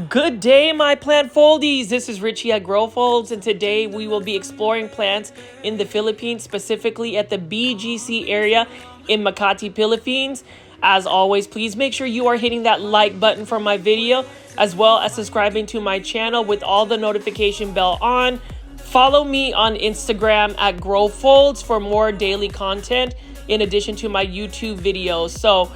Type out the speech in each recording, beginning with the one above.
Good day, my plant foldies. This is Richie at Grow Folds, and today we will be exploring plants in the Philippines, specifically at the BGC area in Makati, Philippines. As always, please make sure you are hitting that like button for my video, as well as subscribing to my channel with all the notification bell on. Follow me on Instagram at Grow Folds for more daily content, in addition to my YouTube videos. So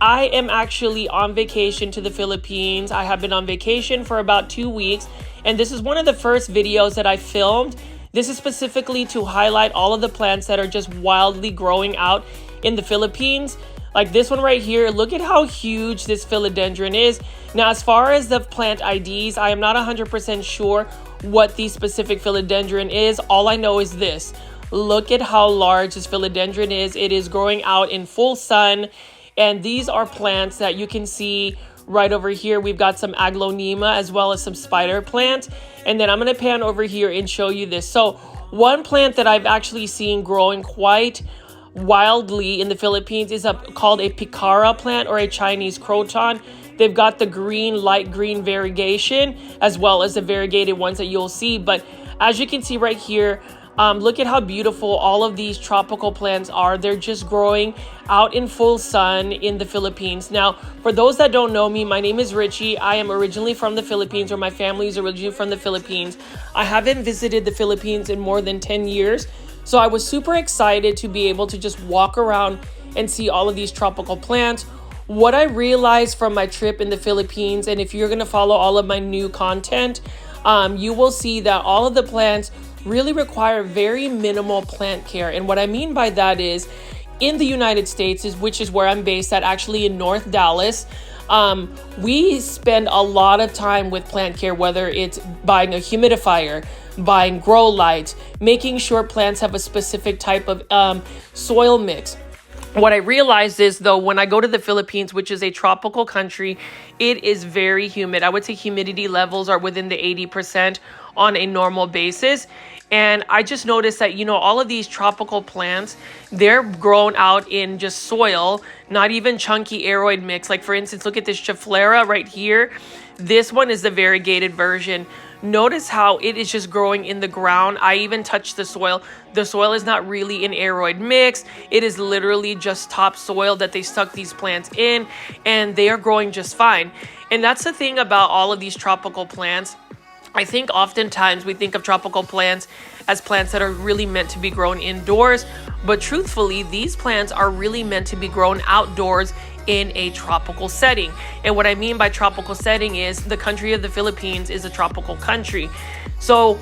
I am actually on vacation to the Philippines. I have been on vacation for about 2 weeks, and this is one of the first videos that I filmed. This is specifically to highlight all of the plants that are just wildly growing out in the Philippines. Like this one right here, look at how huge this philodendron is. Now, as far as the plant IDs, I am not 100% sure what the specific philodendron is. All I know is this. Look at how large this philodendron is. It is growing out in full sun. And these are plants that you can see right over here. We've got some aglonema as well as some spider plants. And then I'm going to pan over here and show you this. So one plant that I've actually seen growing quite wildly in the Philippines is called a picara plant, or a Chinese croton. They've got the green, light green variegation, as well as the variegated ones that you'll see. But as you can see right here, look at how beautiful all of these tropical plants are. They're just growing out in full sun in the Philippines. Now, for those that don't know me, my name is Richie. I am originally from the Philippines, or my family is originally from the Philippines. I haven't visited the Philippines in more than 10 years. So I was super excited to be able to just walk around and see all of these tropical plants. What I realized from my trip in the Philippines, and if you're going to follow all of my new content, you will see that all of the plants really require very minimal plant care. And what I mean by that is, in the United States, which is where I'm based at, actually in North Dallas, we spend a lot of time with plant care, whether it's buying a humidifier, buying grow lights, making sure plants have a specific type of soil mix. What I realized is, though, when I go to the Philippines, which is a tropical country, it is very humid. I would say humidity levels are within the 80% on a normal basis. And I just noticed that, all of these tropical plants, they're grown out in just soil, not even chunky aroid mix. Like, for instance, look at this Chiflera right here. This one is the variegated version. Notice how it is just growing in the ground. I even touched the soil. The soil is not really an aroid mix. It is literally just topsoil that they stuck these plants in, and they are growing just fine. And that's the thing about all of these tropical plants. I think oftentimes we think of tropical plants as plants that are really meant to be grown indoors, but truthfully, these plants are really meant to be grown outdoors in a tropical setting. And what I mean by tropical setting is the country of the Philippines is a tropical country. So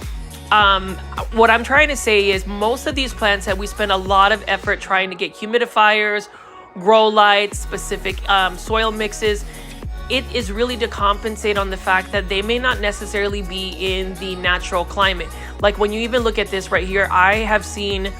what I'm trying to say is, most of these plants that we spend a lot of effort trying to get humidifiers, grow lights, specific soil mixes, it is really to compensate on the fact that they may not necessarily be in the natural climate. Like when you even look at this right here, I have seen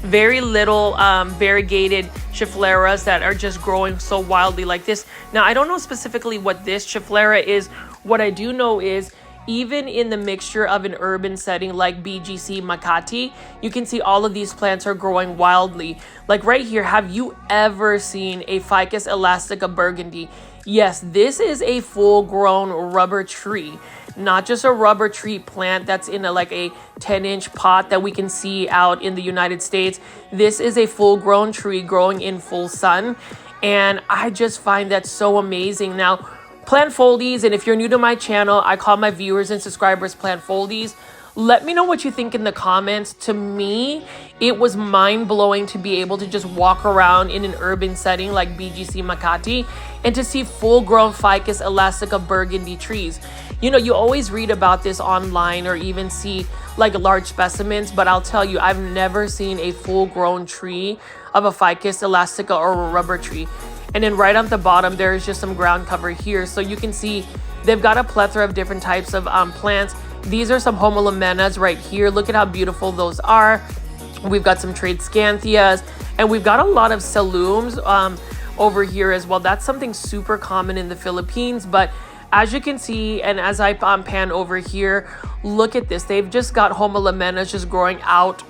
very little variegated Chifleras that are just growing so wildly like this. Now, I don't know specifically what this Chiflera is. What I do know is, even in the mixture of an urban setting like BGC Makati, you can see all of these plants are growing wildly. Like right here, have you ever seen a Ficus elastica burgundy? Yes, this is a full-grown rubber tree, not just a rubber tree plant that's in a 10-inch pot that we can see out in the United States. This is a full-grown tree growing in full sun, and I just find that so amazing. Now, plant foldies, and if you're new to my channel, I call my viewers and subscribers plant foldies. Let me know what you think in the comments. To me, it was mind-blowing to be able to just walk around in an urban setting like BGC Makati and to see full-grown Ficus elastica burgundy trees. You always read about this online or even see large specimens, but I'll tell you, I've never seen a full-grown tree of a Ficus elastica or a rubber tree. And then right on the bottom, there is just some ground cover here. So you can see they've got a plethora of different types of plants. These are some homolomenas right here. Look at how beautiful those are. We've got some tradescantias, and we've got a lot of salums over here as well. That's something super common in the Philippines. But as you can see, and as I pan over here, look at this. They've just got homolomenas just growing out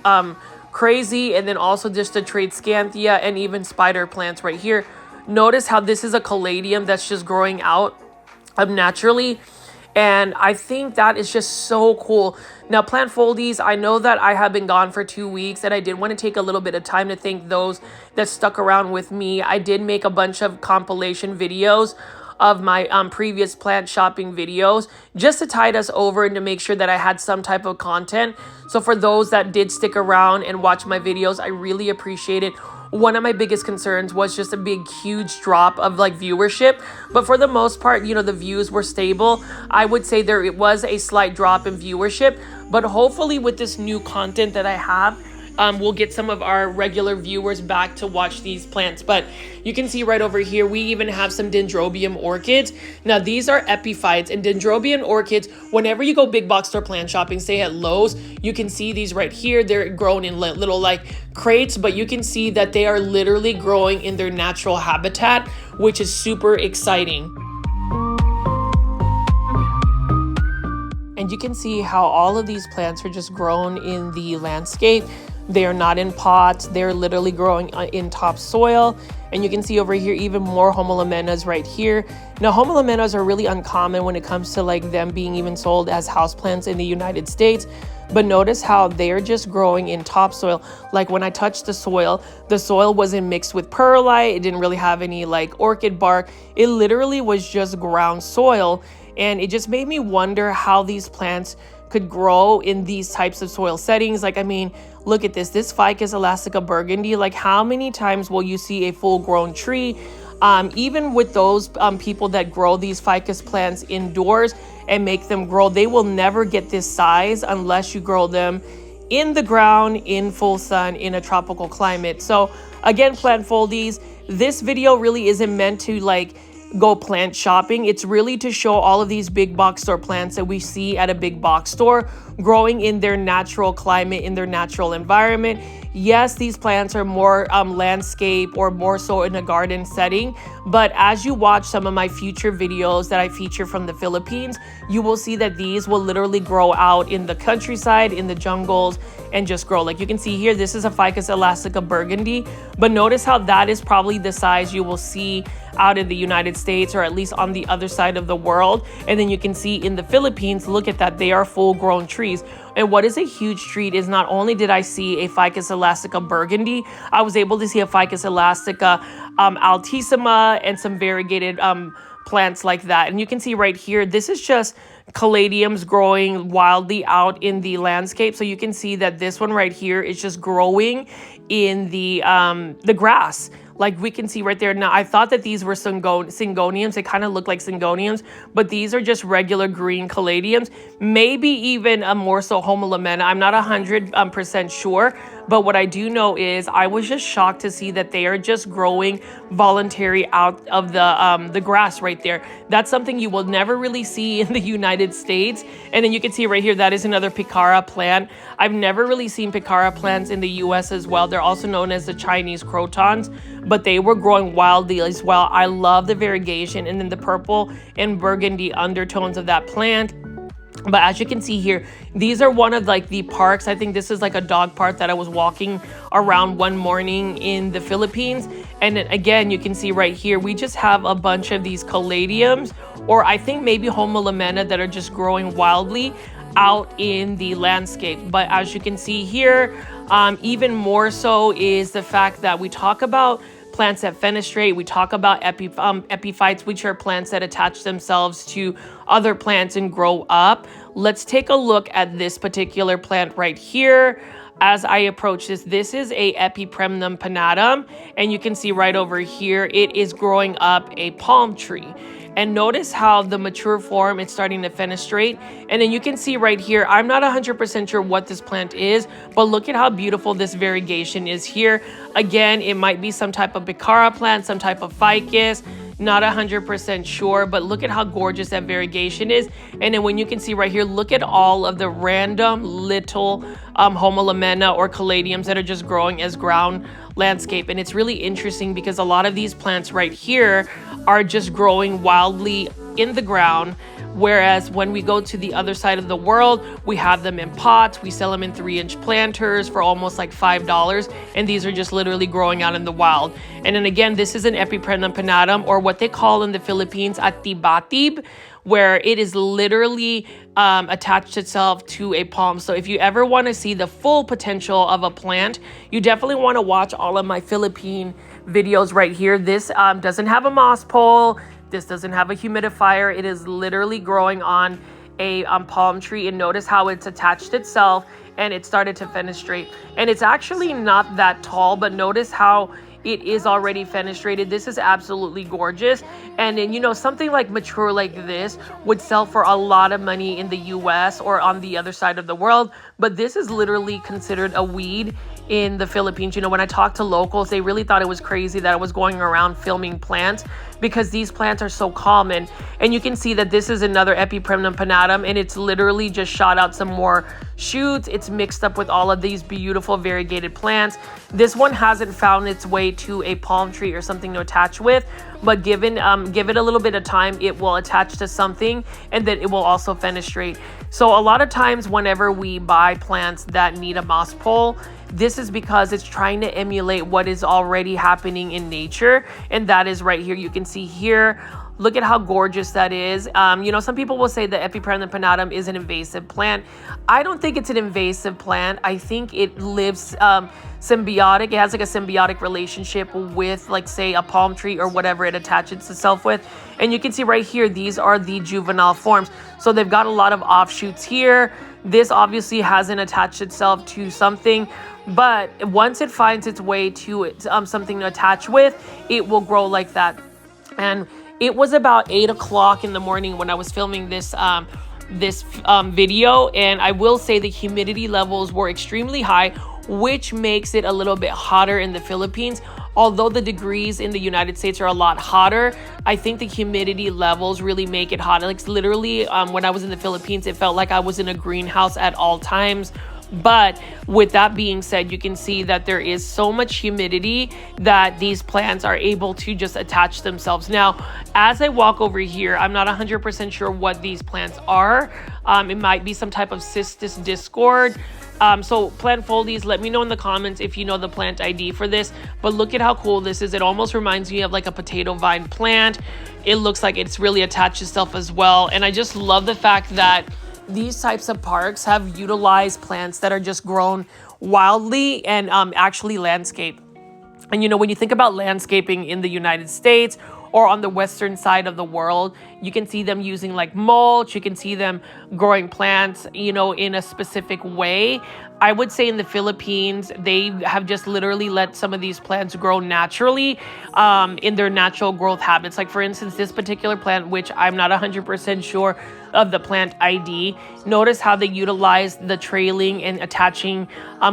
crazy, and then also just a tradescantia and even spider plants right here. Notice how this is a caladium that's just growing out naturally. And I think that is just so cool. Now, plant foldies, I know that I have been gone for 2 weeks, and I did want to take a little bit of time to thank those that stuck around with me. I did make a bunch of compilation videos of my previous plant shopping videos just to tide us over and to make sure that I had some type of content. So for those that did stick around and watch my videos, I really appreciate it. One of my biggest concerns was just a big, huge drop of like viewership. But for the most part, you know, the views were stable. I would say it was a slight drop in viewership, but hopefully with this new content that I have, we'll get some of our regular viewers back to watch these plants. But you can see right over here, we even have some dendrobium orchids. Now, these are epiphytes, and dendrobium orchids, whenever you go big box store plant shopping, say at Lowe's, you can see these right here. They're grown in little like crates, but you can see that they are literally growing in their natural habitat, which is super exciting. And you can see how all of these plants are just grown in the landscape. They are not in pots. They're literally growing in topsoil. And you can see over here even more homolomenas right here. Now, homolomenas are really uncommon when it comes to like them being even sold as houseplants in the United States. But notice how they're just growing in topsoil. Like when I touched the soil wasn't mixed with perlite. It didn't really have any like orchid bark. It literally was just ground soil. And it just made me wonder how these plants could grow in these types of soil settings. Like, I mean, look at this Ficus elastica burgundy. Like, how many times will you see a full grown tree? Even with those people that grow these ficus plants indoors and make them grow, they will never get this size unless you grow them in the ground, in full sun, in a tropical climate. So again, plant foldies, this video really isn't meant to like go plant shopping. It's really to show all of these big box store plants that we see at a big box store growing in their natural climate, in their natural environment. Yes, these plants are more landscape or more so in a garden setting, but as you watch some of my future videos that I feature from the Philippines, you will see that these will literally grow out in the countryside, in the jungles, and just grow. Like you can see here, this is a Ficus elastica burgundy, but notice how that is probably the size you will see out in the United States, or at least on the other side of the world. And then you can see in the Philippines, look at that, they are full grown trees. And what is a huge treat is not only did I see a Ficus elastica burgundy, I was able to see a Ficus elastica altissima and some variegated plants like that. And you can see right here, this is just caladiums growing wildly out in the landscape. So you can see that this one right here is just growing in the grass. Like we can see right there. Now, I thought that these were syngoniums. They kind of look like syngoniums, but these are just regular green caladiums, maybe even a more so homolomena. I'm not 100% sure, but what I do know is I was just shocked to see that they are just growing voluntary out of the grass right there. That's something you will never really see in the United States. And then you can see right here, that is another picara plant. I've never really seen picara plants in the US as well. They're also known as the Chinese crotons, but they were growing wildly as well. I love the variegation and then the purple and burgundy undertones of that plant. But as you can see here, these are one of like the parks. I think this is like a dog park that I was walking around one morning in the Philippines. And then again, you can see right here, we just have a bunch of these caladiums, or I think maybe homolomena, that are just growing wildly out in the landscape. But as you can see here, even more so is the fact that we talk about plants that fenestrate. We talk about epiphytes, which are plants that attach themselves to other plants and grow up. Let's take a look at this particular plant right here. As I approach this is a Epipremnum pinnatum, and you can see right over here, it is growing up a palm tree. And notice how the mature form, it's starting to fenestrate. And then you can see right here, I'm not 100% sure what this plant is, but look at how beautiful this variegation is here. Again, it might be some type of picara plant, some type of ficus, not 100% sure, but look at how gorgeous that variegation is. And then when you can see right here, look at all of the random little homolomena or caladiums that are just growing as ground landscape. And it's really interesting because a lot of these plants right here are just growing wildly in the ground. Whereas when we go to the other side of the world, we have them in pots. We sell them in 3-inch planters for almost like $5. And these are just literally growing out in the wild. And then again, this is an Epipremnum pinnatum, or what they call in the Philippines atibatib, where it is literally attached itself to a palm. So if you ever want to see the full potential of a plant, you definitely want to watch all of my Philippine videos right here. This doesn't have a moss pole. This doesn't have a humidifier. It is literally growing on a palm tree, and notice how it's attached itself and it started to fenestrate. And it's actually not that tall, but notice how it is already fenestrated. This is absolutely gorgeous. And then, you know, something like mature like this would sell for a lot of money in the US or on the other side of the world. But this is literally considered a weed in the Philippines. You know, when I talked to locals, they really thought it was crazy that I was going around filming plants, because these plants are so common. And you can see that this is another Epipremnum pinnatum, and it's literally just shot out some more shoots. It's mixed up with all of these beautiful variegated plants. This one hasn't found its way to a palm tree or something to attach with, but give it a little bit of time, it will attach to something, and then it will also fenestrate. So a lot of times whenever we buy plants that need a moss pole, this is because it's trying to emulate what is already happening in nature. And that is right here. You can see here, look at how gorgeous that is. You know, some people will say the Epipremnum pinnatum is an invasive plant. I don't think it's an invasive plant. I think it lives symbiotic. It has like a symbiotic relationship with, like, say, a palm tree or whatever it attaches itself with. And you can see right here, these are the juvenile forms. So they've got a lot of offshoots here. This obviously hasn't attached itself to something, but once it finds its way to something to attach with, it will grow like that. And it was about 8 o'clock in the morning when I was filming this video, and I will say the humidity levels were extremely high, which makes it a little bit hotter in the Philippines. Although the degrees in the United States are a lot hotter, I think the humidity levels really make it hot. Like literally, when I was in the Philippines, it felt like I was in a greenhouse at all times. But with that being said, you can see that there is so much humidity that these plants are able to just attach themselves. Now, as I walk over here, I'm not 100% sure what these plants are. It might be some type of cystis discord. So plant foldies, let me know in the comments if you know the plant ID for this. But look at how cool this is. It almost reminds me of like a potato vine plant. It looks like it's really attached itself as well. And I just love the fact that these types of parks have utilized plants that are just grown wildly and actually landscape. And you know, when you think about landscaping in the United States or on the western side of the world, you can see them using like mulch. You can see them growing plants, you know, in a specific way. I would say in the Philippines, they have just literally let some of these plants grow naturally in their natural growth habits. Like for instance, this particular plant, which I'm not 100% sure of the plant ID, notice how they utilize the trailing and attaching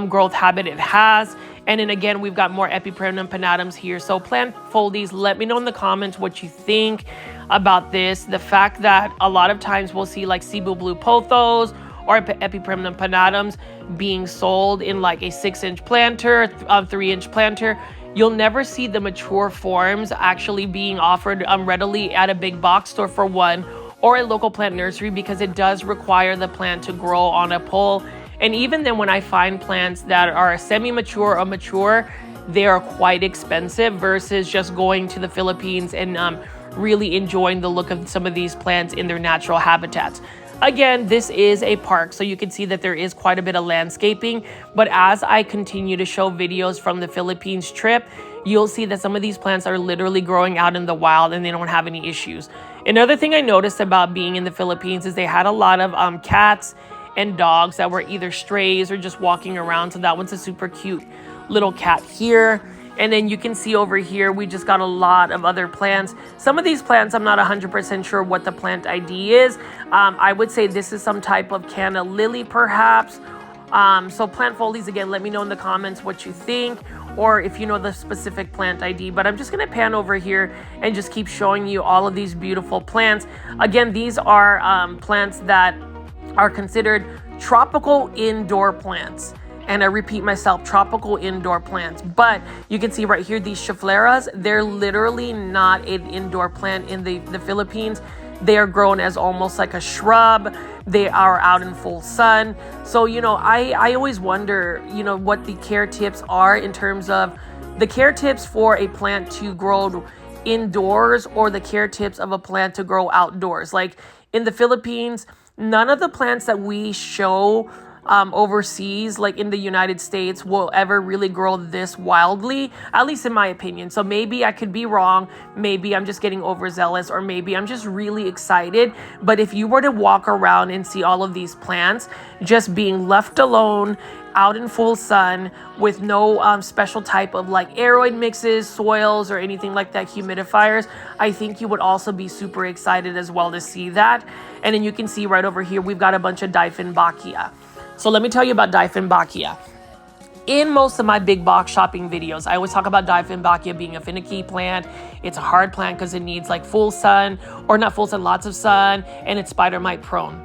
growth habit it has. And then again, we've got more Epipremnum pinnatums here. So plant foldies, let me know in the comments what you think about this. The fact that a lot of times we'll see like Cebu blue pothos or Epipremnum pinnatums being sold in like a 6-inch planter, 3-inch planter. You'll never see the mature forms actually being offered readily at a big box store for one, or a local plant nursery, because it does require the plant to grow on a pole. And even then, when I find plants that are semi-mature or mature, they are quite expensive versus just going to the Philippines and really enjoying the look of some of these plants in their natural habitats. Again, this is a park, so you can see that there is quite a bit of landscaping. But as I continue to show videos from the Philippines trip, you'll see that some of these plants are literally growing out in the wild and they don't have any issues. Another thing I noticed about being in the Philippines is they had a lot of cats and dogs that were either strays or just walking around. So that one's a super cute little cat here. And then you can see over here, we just got a lot of other plants. Some of these plants, I'm not 100% sure what the plant ID is. I would say this is some type of canna lily, perhaps. So plant foldies, again, let me know in the comments what you think, or if you know the specific plant ID. But I'm just gonna pan over here and just keep showing you all of these beautiful plants. Again, these are plants that are considered tropical indoor plants. And I repeat myself, tropical indoor plants. But you can see right here, these chifleras, they're literally not an indoor plant in the Philippines. They are grown as almost like a shrub. They are out in full sun. So, you know, I always wonder, you know, what the care tips are in terms of the care tips for a plant to grow indoors or the care tips of a plant to grow outdoors. Like in the Philippines, none of the plants that we show overseas, like in the United States, will ever really grow this wildly, at least in my opinion. So maybe I could be wrong. Maybe I'm just getting overzealous, or maybe I'm just really excited. But if you were to walk around and see all of these plants just being left alone, out in full sun with no special type of like aeroid mixes, soils, or anything like that, humidifiers, I think you would also be super excited as well to see that. And then you can see right over here, we've got a bunch of Dieffenbachia. So let me tell you about Dieffenbachia. In most of my big box shopping videos, I always talk about Dieffenbachia being a finicky plant. It's a hard plant because it needs like full sun, or not full sun, lots of sun, and it's spider mite prone.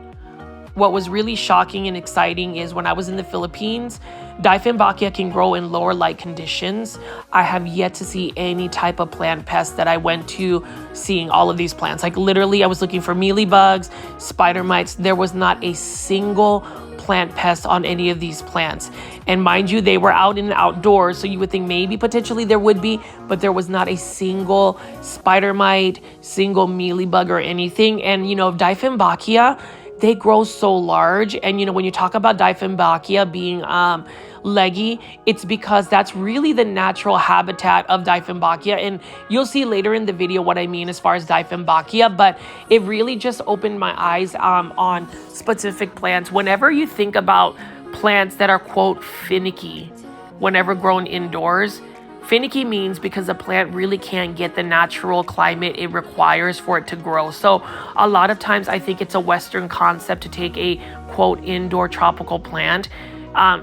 What was really shocking and exciting is when I was in the Philippines, Dieffenbachia can grow in lower light conditions. I have yet to see any type of plant pest that I went to seeing all of these plants. Like literally, I was looking for mealybugs, spider mites. There was not a single plant pest on any of these plants. And mind you, they were out in the outdoors, so you would think maybe potentially there would be, but there was not a single spider mite, single mealybug or anything. And you know, Dieffenbachia, they grow so large. And you know, when you talk about Dieffenbachia being leggy, it's because that's really the natural habitat of Dieffenbachia. And you'll see later in the video what I mean as far as Dieffenbachia, but it really just opened my eyes on specific plants. Whenever you think about plants that are quote finicky, whenever grown indoors, finicky means because the plant really can't get the natural climate it requires for it to grow. So a lot of times I think it's a Western concept to take a quote indoor tropical plant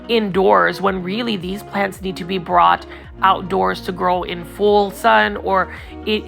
indoors, when really these plants need to be brought outdoors to grow in full sun or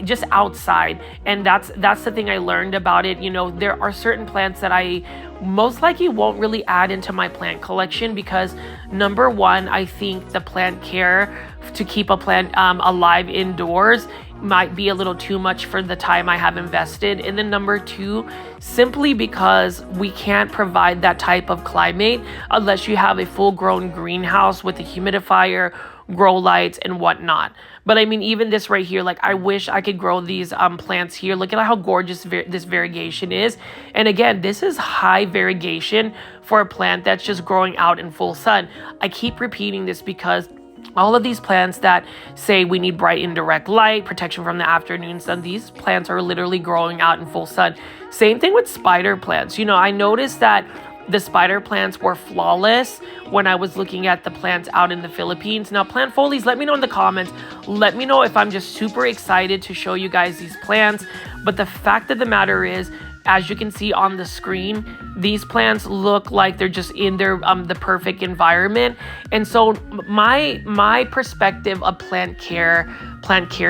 just outside. And that's the thing I learned about it. You know, there are certain plants that I most likely won't really add into my plant collection because number one, I think the plant care to keep a plant alive indoors might be a little too much for the time I have invested. And then number two, simply because we can't provide that type of climate unless you have a full grown greenhouse with a humidifier, grow lights, and whatnot. But I mean, even this right here, like I wish I could grow these plants here. Look at how gorgeous this variegation is. And again, this is high variegation for a plant that's just growing out in full sun. I keep repeating this because all of these plants that say we need bright indirect light, protection from the afternoon sun, these plants are literally growing out in full sun. Same thing with spider plants. You know, I noticed that the spider plants were flawless when I was looking at the plants out in the Philippines. Now, plant folies, let me know in the comments. Let me know if I'm just super excited to show you guys these plants. But the fact of the matter is, as you can see on the screen, these plants look like they're just in their the perfect environment. And so my perspective of plant care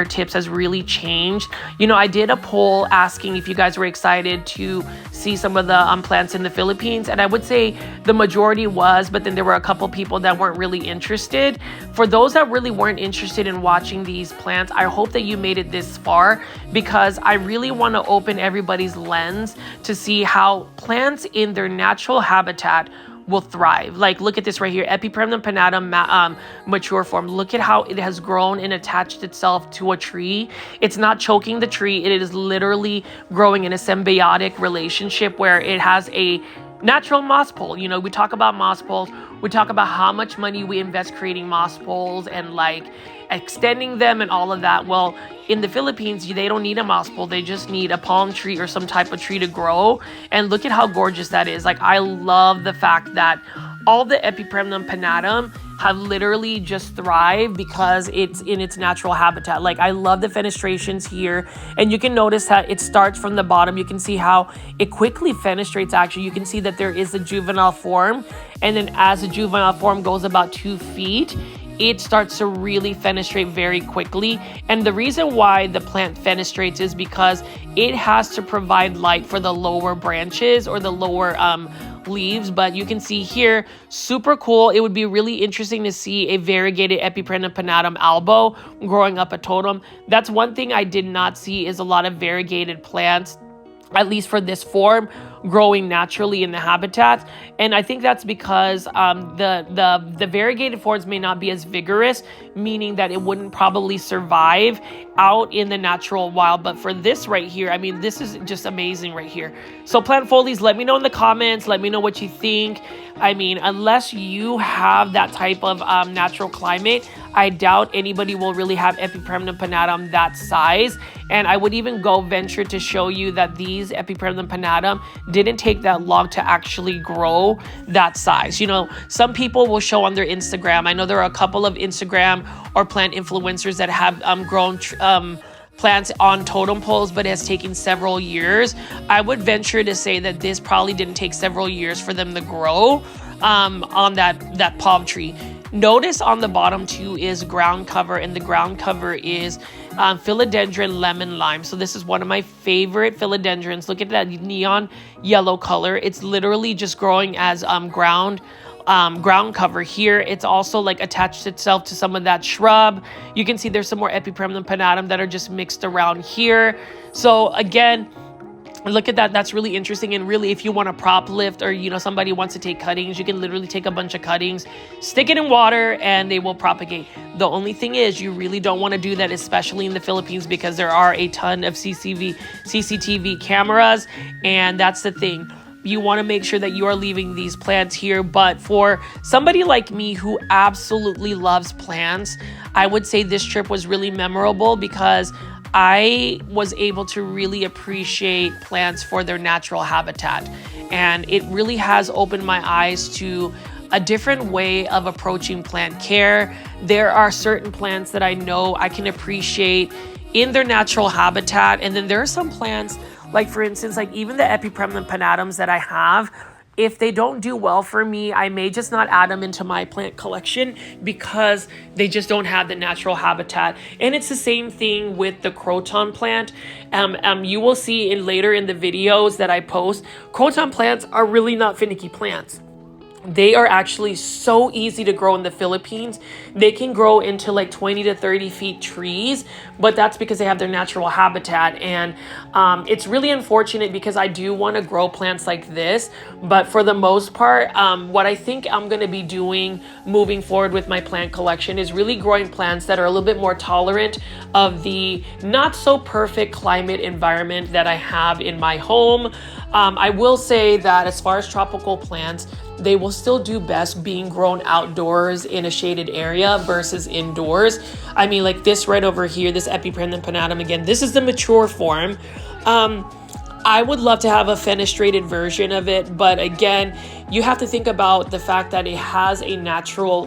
tips has really changed. You know, I did a poll asking if you guys were excited to see some of the plants in the Philippines, and I would say the majority was, but then there were a couple people that weren't really interested. For those that really weren't interested in watching these plants, I hope that you made it this far because I really want to open everybody's lens to see how plants in their natural habitat will thrive. Like, look at this right here, Epipremnum pinnatum mature form. Look at how it has grown and attached itself to a tree. It's not choking the tree. It is literally growing in a symbiotic relationship where it has a natural moss pole. You know, we talk about moss poles. We talk about how much money we invest creating moss poles and like extending them and all of that. Well, in the Philippines, they don't need a moss pole. They just need a palm tree or some type of tree to grow. And look at how gorgeous that is. Like, I love the fact that all the Epipremnum pinnatum have literally just thrived because it's in its natural habitat. Like, I love the fenestrations here. And you can notice that it starts from the bottom. You can see how it quickly fenestrates. Actually, you can see that there is a juvenile form. And then as the juvenile form goes about 2 feet, it starts to really fenestrate very quickly. And the reason why the plant fenestrates is because it has to provide light for the lower branches or the lower leaves. But you can see here, super cool. It would be really interesting to see a variegated Epipremnum pinnatum albo growing up a totem. That's one thing I did not see is a lot of variegated plants at least for this form, growing naturally in the habitat. And I think that's because the variegated forms may not be as vigorous, meaning that it wouldn't probably survive out in the natural wild. But for this right here, I mean, this is just amazing right here. So plant folies, let me know in the comments. Let me know what you think. I mean, unless you have that type of natural climate, I doubt anybody will really have Epipremnum pinnatum that size. And I would even go venture to show you that these Epipremnum pinnatum didn't take that long to actually grow that size. You know, some people will show on their Instagram. I know there are a couple of Instagram or plant influencers that have grown plants on totem poles, but it has taken several years. I would venture to say that this probably didn't take several years for them to grow on that palm tree. Notice on the bottom too is ground cover, and the ground cover is philodendron lemon lime. So this is one of my favorite philodendrons. Look at that neon yellow color. It's literally just growing as ground cover here. It's also like attached itself to some of that shrub. You can see there's some more Epipremnum pinnatum that are just mixed around here. So again, look at that. That's really interesting. And really, if you want to prop lift, or, you know, somebody wants to take cuttings, you can literally take a bunch of cuttings, stick it in water, and they will propagate. The only thing is, you really don't want to do that, especially in the Philippines, because there are a ton of CCTV cameras. And that's the thing. You want to make sure that you are leaving these plants here. But for somebody like me who absolutely loves plants, I would say this trip was really memorable because I was able to really appreciate plants for their natural habitat. And it really has opened my eyes to a different way of approaching plant care. There are certain plants that I know I can appreciate in their natural habitat. And then there are some plants, like for instance, like even the Epipremnum pinnatums that I have, if they don't do well for me, I may just not add them into my plant collection because they just don't have the natural habitat. And it's the same thing with the croton plant. You will see later in the videos that I post, croton plants are really not finicky plants. They are actually so easy to grow in the Philippines. They can grow into like 20 to 30 feet trees, but that's because they have their natural habitat. And it's really unfortunate because I do want to grow plants like this. But for the most part, what I think I'm going to be doing moving forward with my plant collection is really growing plants that are a little bit more tolerant of the not so perfect climate environment that I have in my home. I will say that as far as tropical plants, they will still do best being grown outdoors in a shaded area versus indoors. I mean, like this right over here, this Epipremnum pinnatum, again, this is the mature form. I would love to have a fenestrated version of it, but again, you have to think about the fact that it has a natural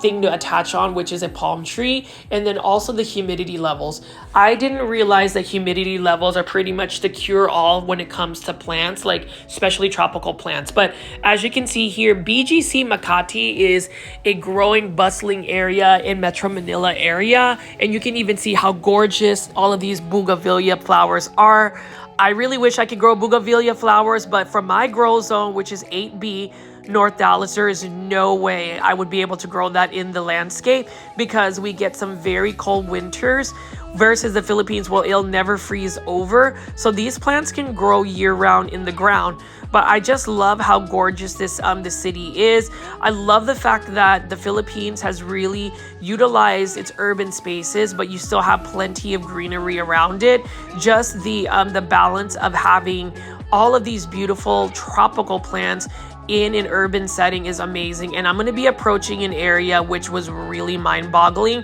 thing to attach on, which is a palm tree, and then also the humidity levels. I didn't realize that humidity levels are pretty much the cure-all when it comes to plants, especially tropical plants. But as you can see here, BGC Makati is a growing, bustling area in Metro Manila area, and you can even see how gorgeous all of these bougainvillea flowers are. I really wish I could grow bougainvillea flowers, but for my grow zone, which is 8B, North Dallas, there is no way I would be able to grow that in the landscape because we get some very cold winters versus the Philippines. Well, it'll never freeze over. So these plants can grow year round in the ground. But I just love how gorgeous this city is. I love the fact that the Philippines has really utilized its urban spaces, but you still have plenty of greenery around it. Just the balance of having all of these beautiful tropical plants in an urban setting is amazing. And I'm going to be approaching an area which was really mind-boggling.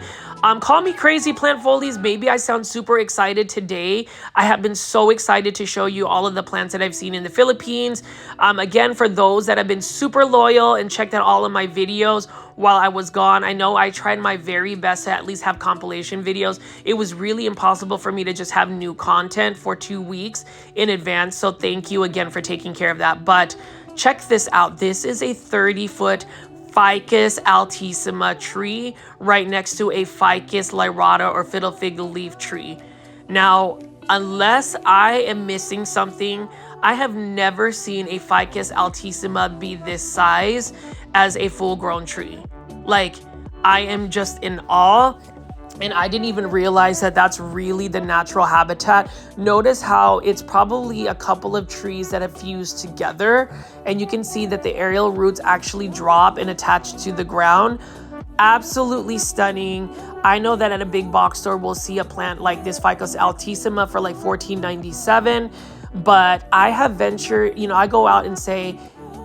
Call me crazy, plant folies. Maybe I sound super excited today. I have been so excited to show you all of the plants that I've seen in the Philippines. Again, for those that have been super loyal and checked out all of my videos while I was gone, I know I tried my very best to at least have compilation videos. It was really impossible for me to just have new content for 2 weeks in advance. So thank you again for taking care of that. But check this out. This is a 30-foot Ficus altissima tree right next to a Ficus lyrata or fiddle fig leaf tree. Now, unless I am missing something, I have never seen a Ficus altissima be this size as a full-grown tree. I am just in awe. And I didn't even realize that that's really the natural habitat. Notice how it's probably a couple of trees that have fused together, and you can see that the aerial roots actually drop and attach to the ground. Absolutely stunning. I know that at a big box store we'll see a plant like this Ficus altissima for like $14.97, but I have ventured, I go out and say,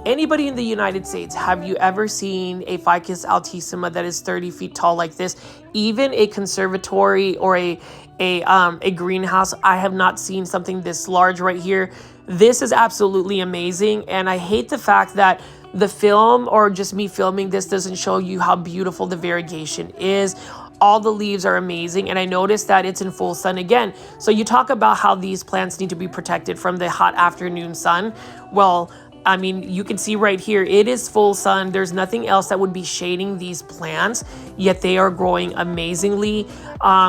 anybody in the United States, have you ever seen a Ficus altissima that is 30 feet tall like this? Even a conservatory or a greenhouse, I have not seen something this large right here. This is absolutely amazing, and I hate the fact that the film, or just me filming this, doesn't show you how beautiful the variegation is. All the leaves are amazing, and I noticed that it's in full sun again. So you talk about how these plants need to be protected from the hot afternoon sun. Well, I mean, you can see right here, it is full sun. There's nothing else that would be shading these plants, yet they are growing amazingly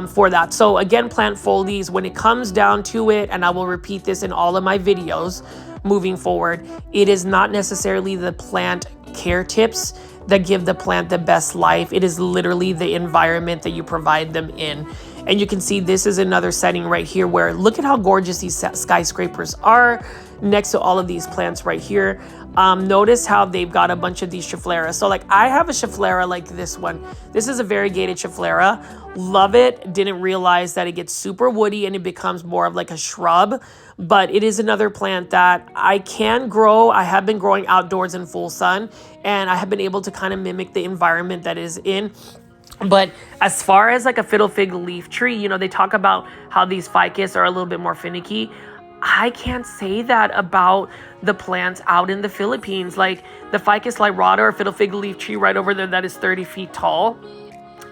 for that. So again, plant foldies, when it comes down to it, and I will repeat this in all of my videos moving forward, it is not necessarily the plant care tips that give the plant the best life. It is literally the environment that you provide them in. And you can see this is another setting right here where look at how gorgeous these skyscrapers are next to all of these plants right here. Notice how they've got a bunch of these schefflera. So like I have a schefflera like this one. This is a variegated schefflera. Love it. Didn't realize that it gets super woody and it becomes more of like a shrub. But it is another plant that I can grow. I have been growing outdoors in full sun, and I have been able to kind of mimic the environment that is in. But as far as like a fiddle fig leaf tree, they talk about how these ficus are a little bit more finicky. I can't say that about the plants out in the Philippines. Like the Ficus lyrata or fiddle fig leaf tree right over there that is 30 feet tall.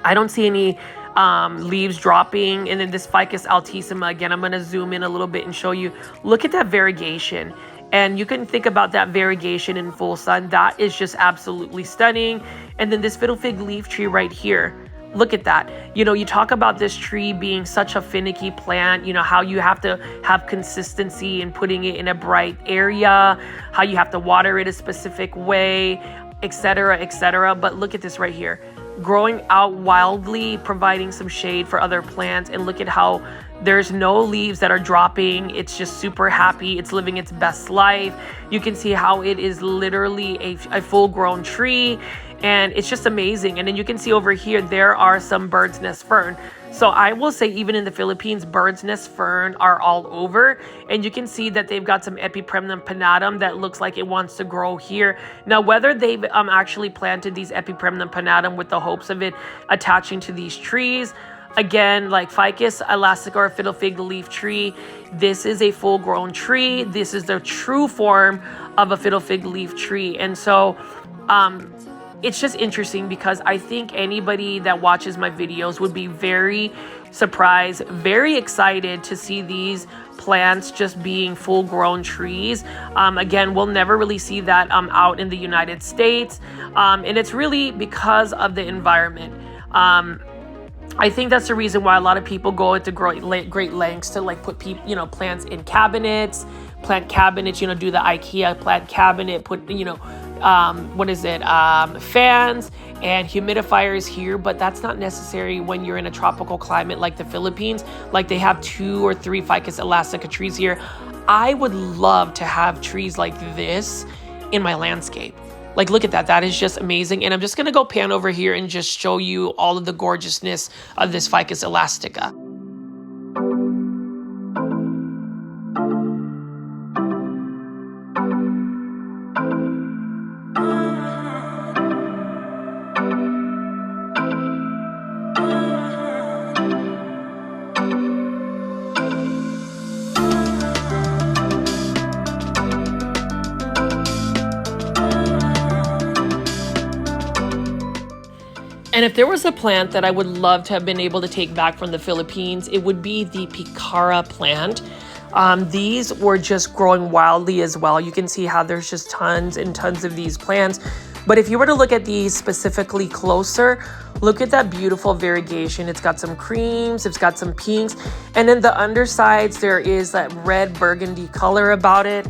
I don't see any leaves dropping. And then this Ficus altissima, again, I'm going to zoom in a little bit and show you. Look at that variegation. And you can think about that variegation in full sun. That is just absolutely stunning. And then this fiddle fig leaf tree right here. Look at that. You talk about this tree being such a finicky plant, how you have to have consistency in putting it in a bright area, how you have to water it a specific way, etc., etc. But look at this right here. Growing out wildly, providing some shade for other plants. And look at how there's no leaves that are dropping. It's just super happy. It's living its best life. You can see how it is literally a full-grown tree. And it's just amazing. And then you can see over here, there are some bird's nest fern. So I will say even in the Philippines, bird's nest fern are all over. And you can see that they've got some Epipremnum pinnatum that looks like it wants to grow here. Now, whether they've actually planted these Epipremnum pinnatum with the hopes of it attaching to these trees, again, like Ficus elastica or fiddle fig leaf tree, this is a full-grown tree. This is the true form of a fiddle fig leaf tree. And so, it's just interesting because I think anybody that watches my videos would be very surprised, very excited to see these plants just being full-grown trees. Again, we'll never really see that out in the United States. And it's really because of the environment. I think that's the reason why a lot of people go into great lengths to like put plants in cabinets, plant cabinets, do the IKEA plant cabinet, put, fans and humidifiers here, but that's not necessary when you're in a tropical climate like the Philippines. Like they have 2 or 3 Ficus elastica trees here. I would love to have trees like this in my landscape. Like, look at that. That is just amazing. And I'm just going to go pan over here and just show you all of the gorgeousness of this Ficus elastica. And if there was a plant that I would love to have been able to take back from the Philippines, it would be the picara plant. These were just growing wildly as well. You can see how there's just tons and tons of these plants. But if you were to look at these specifically closer, look at that beautiful variegation. It's got some creams, it's got some pinks, and then the undersides, there is that red burgundy color about it.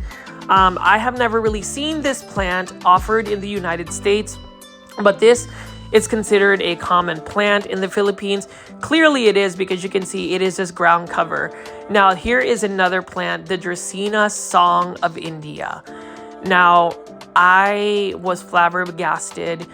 I have never really seen this plant offered in the United States, but this it's considered a common plant in the Philippines. Clearly it is, because you can see it is this ground cover. Now here is another plant, the Dracaena song of India. Now I was flabbergasted.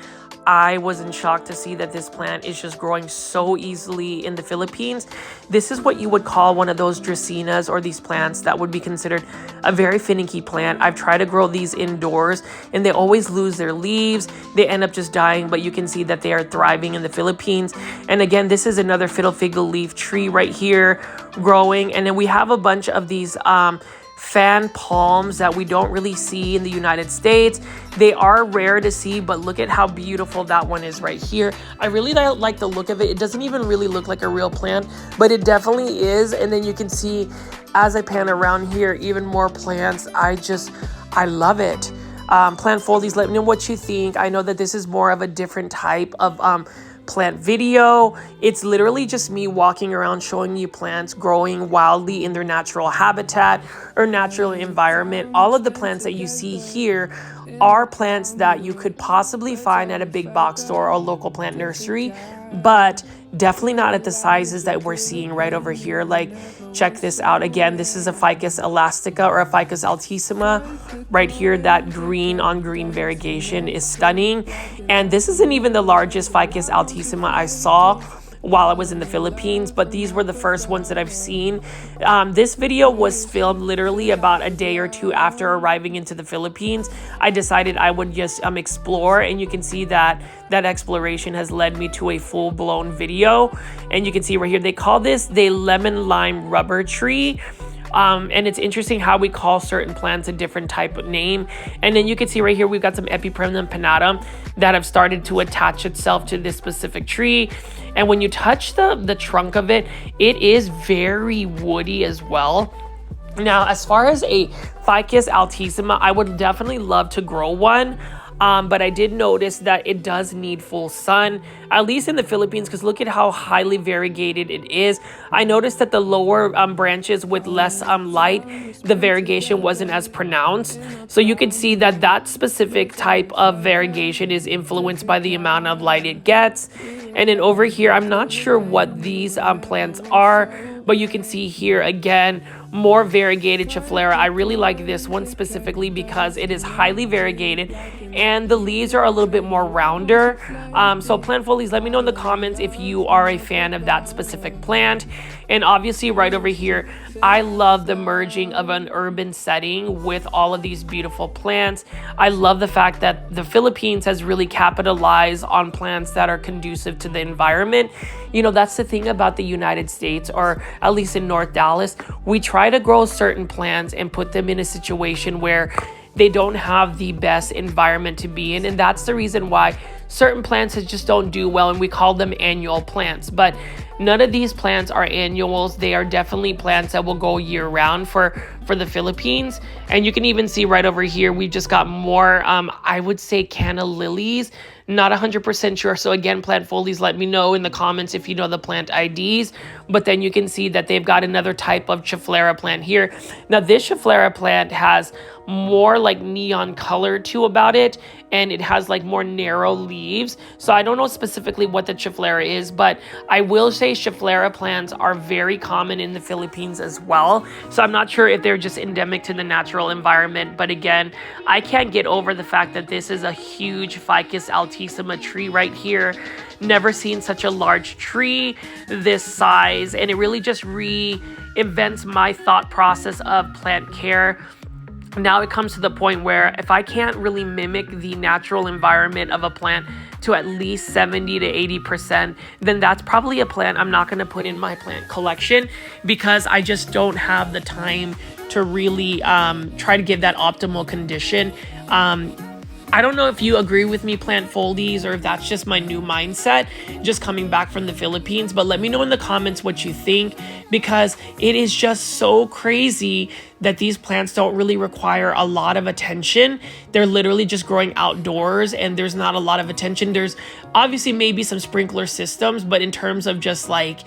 I was in shock to see that this plant is just growing so easily in the Philippines. This is what you would call one of those Dracaenas, or these plants that would be considered a very finicky plant. I've tried to grow these indoors and they always lose their leaves. They end up just dying, but you can see that they are thriving in the Philippines. And again, this is another fiddle fig leaf tree right here growing. And then we have a bunch of these fan palms that we don't really see in the United States. They are rare to see, but look at how beautiful that one is right here. I really like the look of it. It doesn't even really look like a real plant, but it definitely is. And then you can see as I pan around here, even more plants. I love it. Plant foldies, let me know what you think. I know that this is more of a different type of plant video. It's literally just me walking around showing you plants growing wildly in their natural habitat or natural environment. All of the plants that you see here are plants that you could possibly find at a big box store or local plant nursery, but definitely not at the sizes that we're seeing right over here. Like, check this out. Again, this is a Ficus elastica or a Ficus altissima. Right here, that green on green variegation is stunning. And this isn't even the largest Ficus altissima I saw while I was in the Philippines, but these were the first ones that I've seen. This video was filmed literally about a day or two after arriving into the Philippines. I decided I would just explore, and you can see that that exploration has led me to a full-blown video. And you can see right here, they call this the lemon lime rubber tree. And it's interesting how we call certain plants a different type of name. And then you can see right here, we've got some Epipremnum pinnatum that have started to attach itself to this specific tree. And when you touch the trunk of it, it is very woody as well. Now, as far as a Ficus altissima, I would definitely love to grow one. But I did notice that it does need full sun, at least in the Philippines, because look at how highly variegated it is. I noticed that the lower branches with less light, the variegation wasn't as pronounced. So you can see that that specific type of variegation is influenced by the amount of light it gets. And then over here, I'm not sure what these plants are, but you can see here again, more variegated Chiflera. I really like this one specifically because it is highly variegated and the leaves are a little bit more rounder. So plant folies, let me know in the comments if you are a fan of that specific plant. And obviously right over here, I love the merging of an urban setting with all of these beautiful plants. I love the fact that the Philippines has really capitalized on plants that are conducive to the environment. You know, that's the thing about the United States, or at least in North Dallas, we try to grow certain plants and put them in a situation where they don't have the best environment to be in. And that's the reason why certain plants just don't do well, and we call them annual plants. But none of these plants are annuals. They are definitely plants that will go year round for the Philippines. And you can even see right over here, we've just got more, I would say canna lilies. Not 100% sure. So again, plant folies, let me know in the comments if you know the plant IDs. But then you can see that they've got another type of Chiflera plant here. Now this Chiflera plant has more like neon color too about it, and it has like more narrow leaves. So I don't know specifically what the Chiflera is, but I will say Chiflera plants are very common in the Philippines as well. So I'm not sure if they're just endemic to the natural environment, but again, I can't get over the fact that this is a huge Ficus altissima tree right here. Never seen such a large tree this size, and it really just reinvents my thought process of plant care. Now it comes to the point where if I can't really mimic the natural environment of a plant to at least 70 to 80%, then that's probably a plant I'm not going to put in my plant collection, because I just don't have the time to really try to give that optimal condition. I don't know if you agree with me, plant foldies, or if that's just my new mindset just coming back from the Philippines, but let me know in the comments what you think, because it is just so crazy that these plants don't really require a lot of attention. They're literally just growing outdoors and there's not a lot of attention. There's obviously maybe some sprinkler systems, but in terms of just like,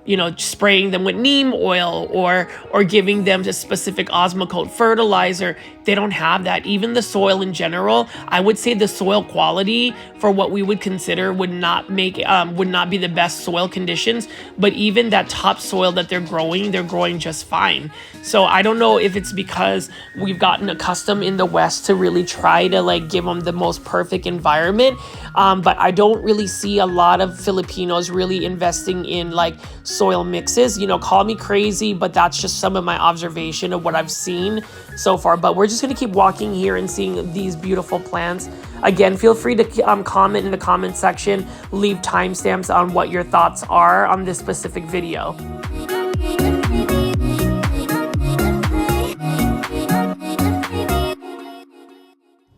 you know, spraying them with neem oil or giving them a specific Osmocote fertilizer, they don't have that. Even the soil in general, I would say the soil quality for what we would consider would not be the best soil conditions, but even that top soil that they're growing just fine. So I don't know if it's because we've gotten accustomed in the West to really try to like give them the most perfect environment, but I don't really see a lot of Filipinos really investing in like soil mixes. You know, call me crazy, but that's just some of my observation of what I've seen so far. But we're just going to keep walking here and seeing these beautiful plants. Again, feel free to comment in the comment section, leave timestamps on what your thoughts are on this specific video.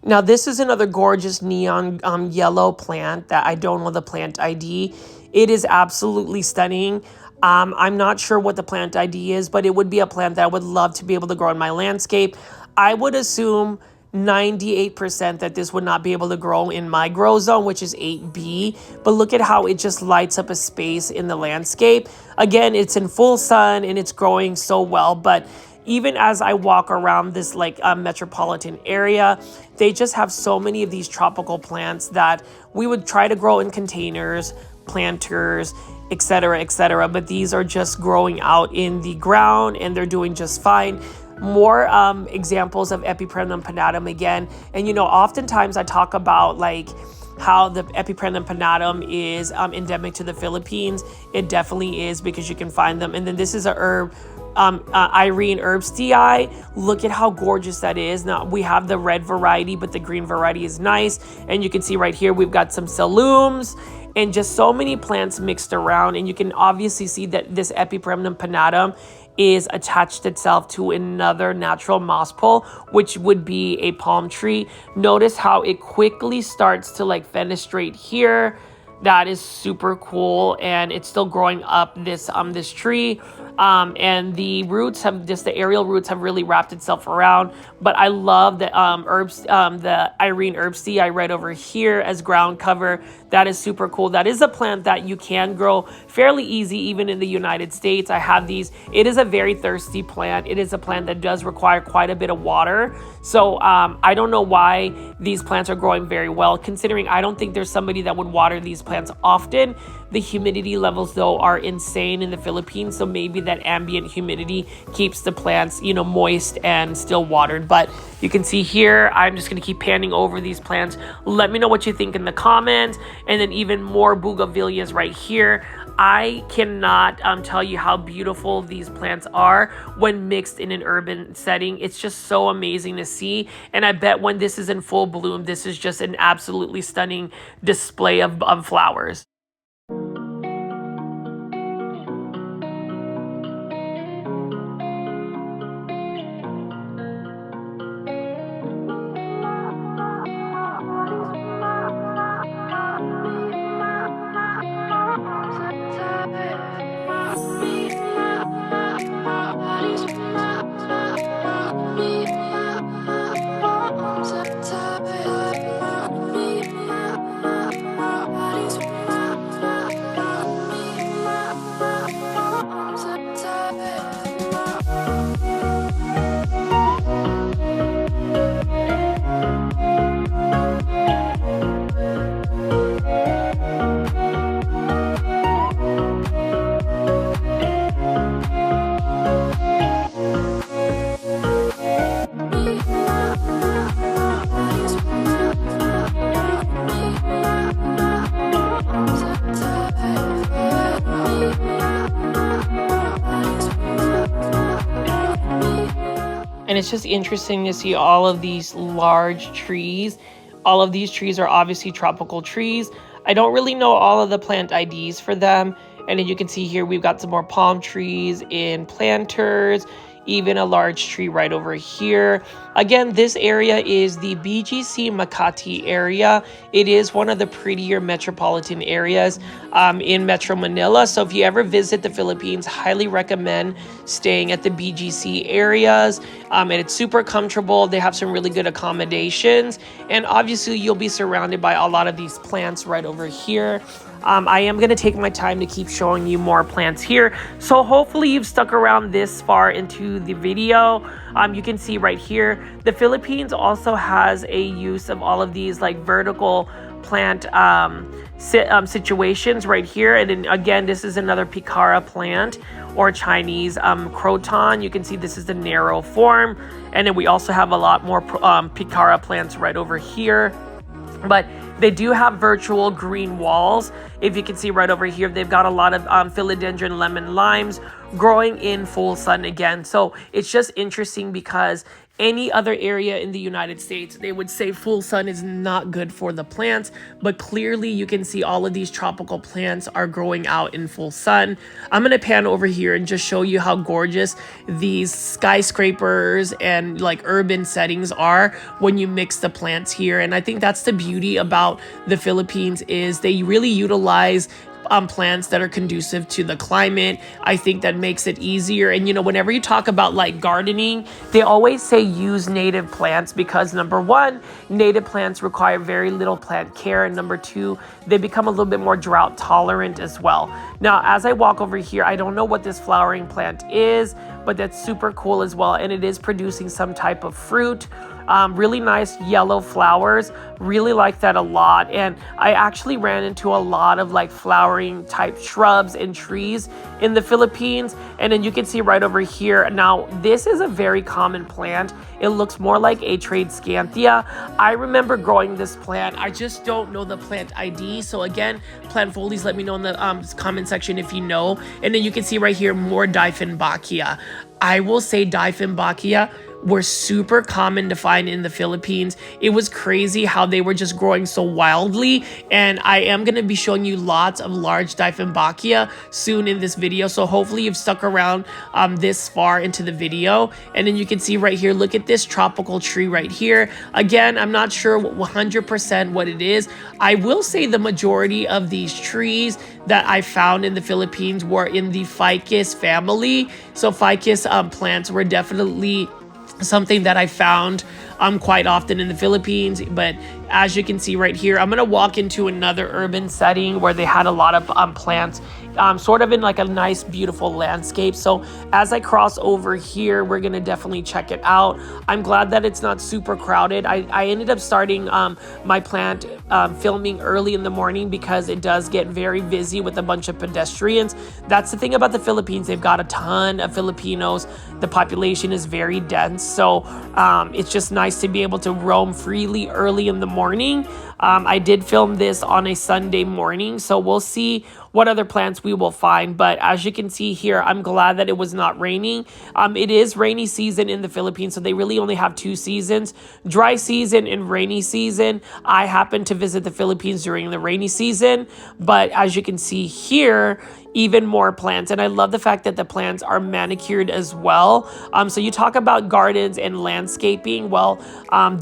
Now, this is another gorgeous neon yellow plant that I don't know the plant ID. It is absolutely stunning. I'm not sure what the plant ID is, but it would be a plant that I would love to be able to grow in my landscape. I would assume 98% that this would not be able to grow in my grow zone, which is 8B. But look at how it just lights up a space in the landscape. Again, it's in full sun and it's growing so well. But even as I walk around this like metropolitan area, they just have so many of these tropical plants that we would try to grow in containers, planters, etc., etc. But these are just growing out in the ground and they're doing just fine. More examples of Epipremnum pinnatum again. And you know, oftentimes I talk about like how the Epipremnum pinnatum is endemic to the Philippines. It definitely is, because you can find them. And then this is a herb, Irene herbstii. Look at how gorgeous that is. Now we have the red variety, but the green variety is nice. And you can see right here we've got some salums and just so many plants mixed around. And you can obviously see that this Epipremnum pinnatum is attached itself to another natural moss pole, which would be a palm tree. Notice how it quickly starts to like fenestrate here. That is super cool, and it's still growing up this tree. And the roots have just, the aerial roots have really wrapped itself around. But I love the the Irene herbstii right over here as ground cover. That is super cool. That is a plant that you can grow fairly easy even in the United States. I have these. It is a very thirsty plant. It is a plant that does require quite a bit of water. So I don't know why these plants are growing very well, considering I don't think there's somebody that would water these plants often. The humidity levels though are insane in the Philippines, so maybe that ambient humidity keeps the plants, you know, moist and still watered. But you can see here, I'm just going to keep panning over these plants. Let me know what you think in the comments. And then even more bougainvilleas right here. I cannot tell you how beautiful these plants are when mixed in an urban setting. It's just so amazing to see. And I bet when this is in full bloom, this is just an absolutely stunning display of flowers. And it's just interesting to see all of these large trees. All of these trees are obviously tropical trees. I don't really know all of the plant IDs for them. And then you can see here we've got some more palm trees in planters, even a large tree right over here. Again, this area is the BGC Makati area. It is one of the prettier metropolitan areas in Metro Manila. So if you ever visit the Philippines, highly recommend staying at the BGC areas. And it's super comfortable. They have some really good accommodations. And obviously you'll be surrounded by a lot of these plants right over here. I am going to take my time to keep showing you more plants here. So hopefully you've stuck around this far into the video. You can see right here, the Philippines also has a use of all of these like vertical plant situations right here. And then again, this is another picara plant or Chinese croton. You can see this is the narrow form. And then we also have a lot more picara plants right over here. But they do have virtual green walls. If you can see right over here, they've got a lot of philodendron lemon limes growing in full sun again. So it's just interesting because any other area in the United States, they would say full sun is not good for the plants, but clearly you can see all of these tropical plants are growing out in full sun. I'm going to pan over here and just show you how gorgeous these skyscrapers and like urban settings are when you mix the plants here. And I think that's the beauty about the Philippines is they really utilize plants that are conducive to the climate. I think that makes it easier. And you know, whenever you talk about like gardening, they always say use native plants because number one, native plants require very little plant care, and number two, they become a little bit more drought tolerant as well. Now, as I walk over here, I don't know what this flowering plant is, but that's super cool as well, and it is producing some type of fruit. Really nice yellow flowers. Really like that a lot. And I actually ran into a lot of like flowering type shrubs and trees in the Philippines. And then you can see right over here. Now, this is a very common plant. It looks more like a trade scanthia. I remember growing this plant. I just don't know the plant ID. So again, plant folies, let me know in the comment section if you know. And then you can see right here more Dieffenbachia. I will say Dieffenbachia were super common to find in the Philippines. It was crazy how they were just growing so wildly, and I am going to be showing you lots of large Dieffenbachia soon in this video, so hopefully you've stuck around this far into the video. And then you can see right here, look at this tropical tree right here. Again, I'm not sure 100% what it is. I will say the majority of these trees that I found in the Philippines were in the Ficus family. So Ficus plants were definitely something that I found quite often in the Philippines. But as you can see right here, I'm going to walk into another urban setting where they had a lot of plants sort of in like a nice beautiful landscape. So as I cross over here, we're going to definitely check it out. I'm glad that it's not super crowded. I ended up starting my plant filming early in the morning because it does get very busy with a bunch of pedestrians. That's the thing about the Philippines. They've got a ton of Filipinos. The population is very dense. So it's just nice to be able to roam freely early in the morning. I did film this on a Sunday morning, so we'll see what other plants we will find. But as you can see here, I'm glad that it was not raining. It is rainy season in the Philippines, so they really only have two seasons, dry season and rainy season. I happened to visit the Philippines during the rainy season, but as you can see here, even more plants. And I love the fact that the plants are manicured as well. So you talk about gardens and landscaping. Well,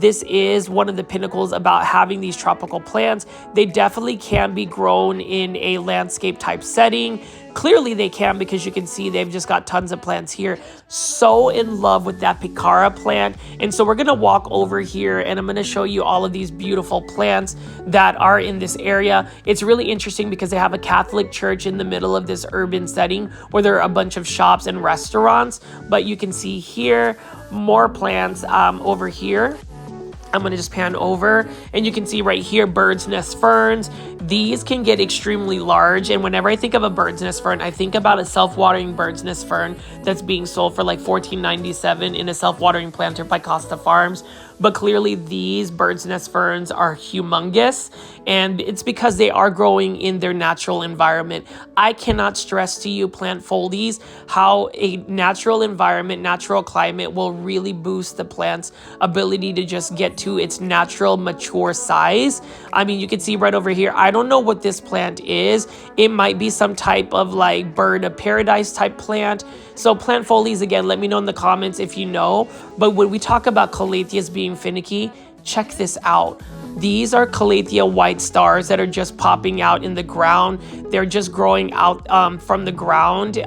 this is one of the pinnacles about having these tropical plants. They definitely can be grown in a landscape type setting. Clearly they can because you can see they've just got tons of plants here. So in love with that picara plant. And so we're going to walk over here and I'm going to show you all of these beautiful plants that are in this area. It's really interesting because they have a Catholic church in the middle of this urban setting where there are a bunch of shops and restaurants. But you can see here more plants over here. I'm going to just pan over and you can see right here bird's nest ferns. These can get extremely large, and whenever I think of a bird's nest fern, I think about a self-watering bird's nest fern that's being sold for like $14.97 in a self-watering planter by Costa Farms. But clearly these bird's nest ferns are humongous, and it's because they are growing in their natural environment. I cannot stress to you, plant foldies, how a natural environment, natural climate will really boost the plant's ability to just get to its natural mature size. I mean, you can see right over here, I don't know what this plant is. It might be some type of like bird of paradise type plant. So plant folies, again, let me know in the comments if you know. But when we talk about calatheas being finicky, check this out. These are calathea white stars that are just popping out in the ground. They're just growing out from the ground.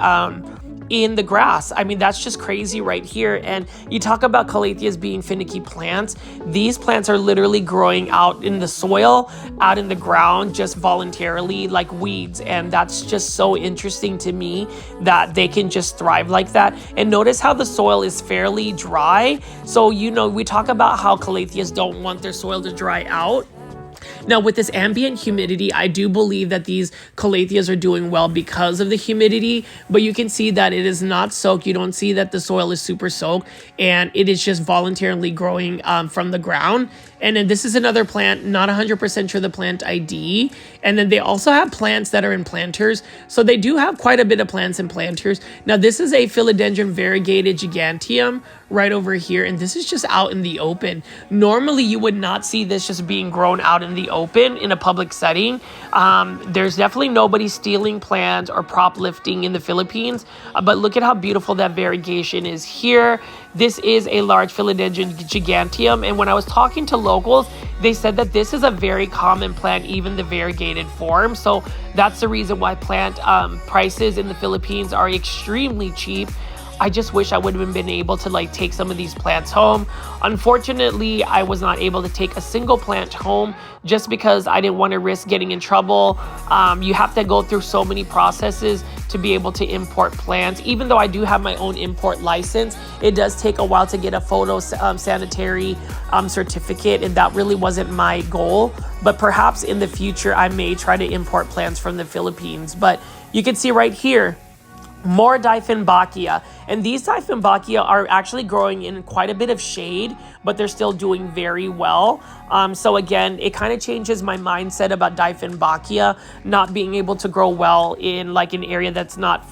in the grass. I mean, that's just crazy right here. And you talk about calatheas being finicky plants. These plants are literally growing out in the soil, out in the ground, just voluntarily like weeds. And that's just so interesting to me that they can just thrive like that. And notice how the soil is fairly dry. So, you know, we talk about how calatheas don't want their soil to dry out. Now, with this ambient humidity, I do believe that these calatheas are doing well because of the humidity, but you can see that it is not soaked. You don't see that the soil is super soaked, and it is just voluntarily growing from the ground. And then this is another plant, not 100% sure the plant ID. And then they also have plants that are in planters. So they do have quite a bit of plants in planters. Now, this is a philodendron variegated giganteum right over here. And this is just out in the open. Normally, you would not see this just being grown out in the open in a public setting. There's definitely nobody stealing plants or prop lifting in the Philippines. But look at how beautiful that variegation is here. This is a large philodendron giganteum. And when I was talking to locals, they said that this is a very common plant, even the variegated form. So that's the reason why plant prices in the Philippines are extremely cheap. I just wish I would have been able to like take some of these plants home. Unfortunately, I was not able to take a single plant home just because I didn't want to risk getting in trouble. You have to go through so many processes to be able to import plants. Even though I do have my own import license, it does take a while to get a sanitary certificate, and that really wasn't my goal. But perhaps in the future, I may try to import plants from the Philippines. But you can see right here, more Dieffenbachia, and these Dieffenbachia are actually growing in quite a bit of shade, but they're still doing very well. So again, it kind of changes my mindset about Dieffenbachia not being able to grow well in like an area that's not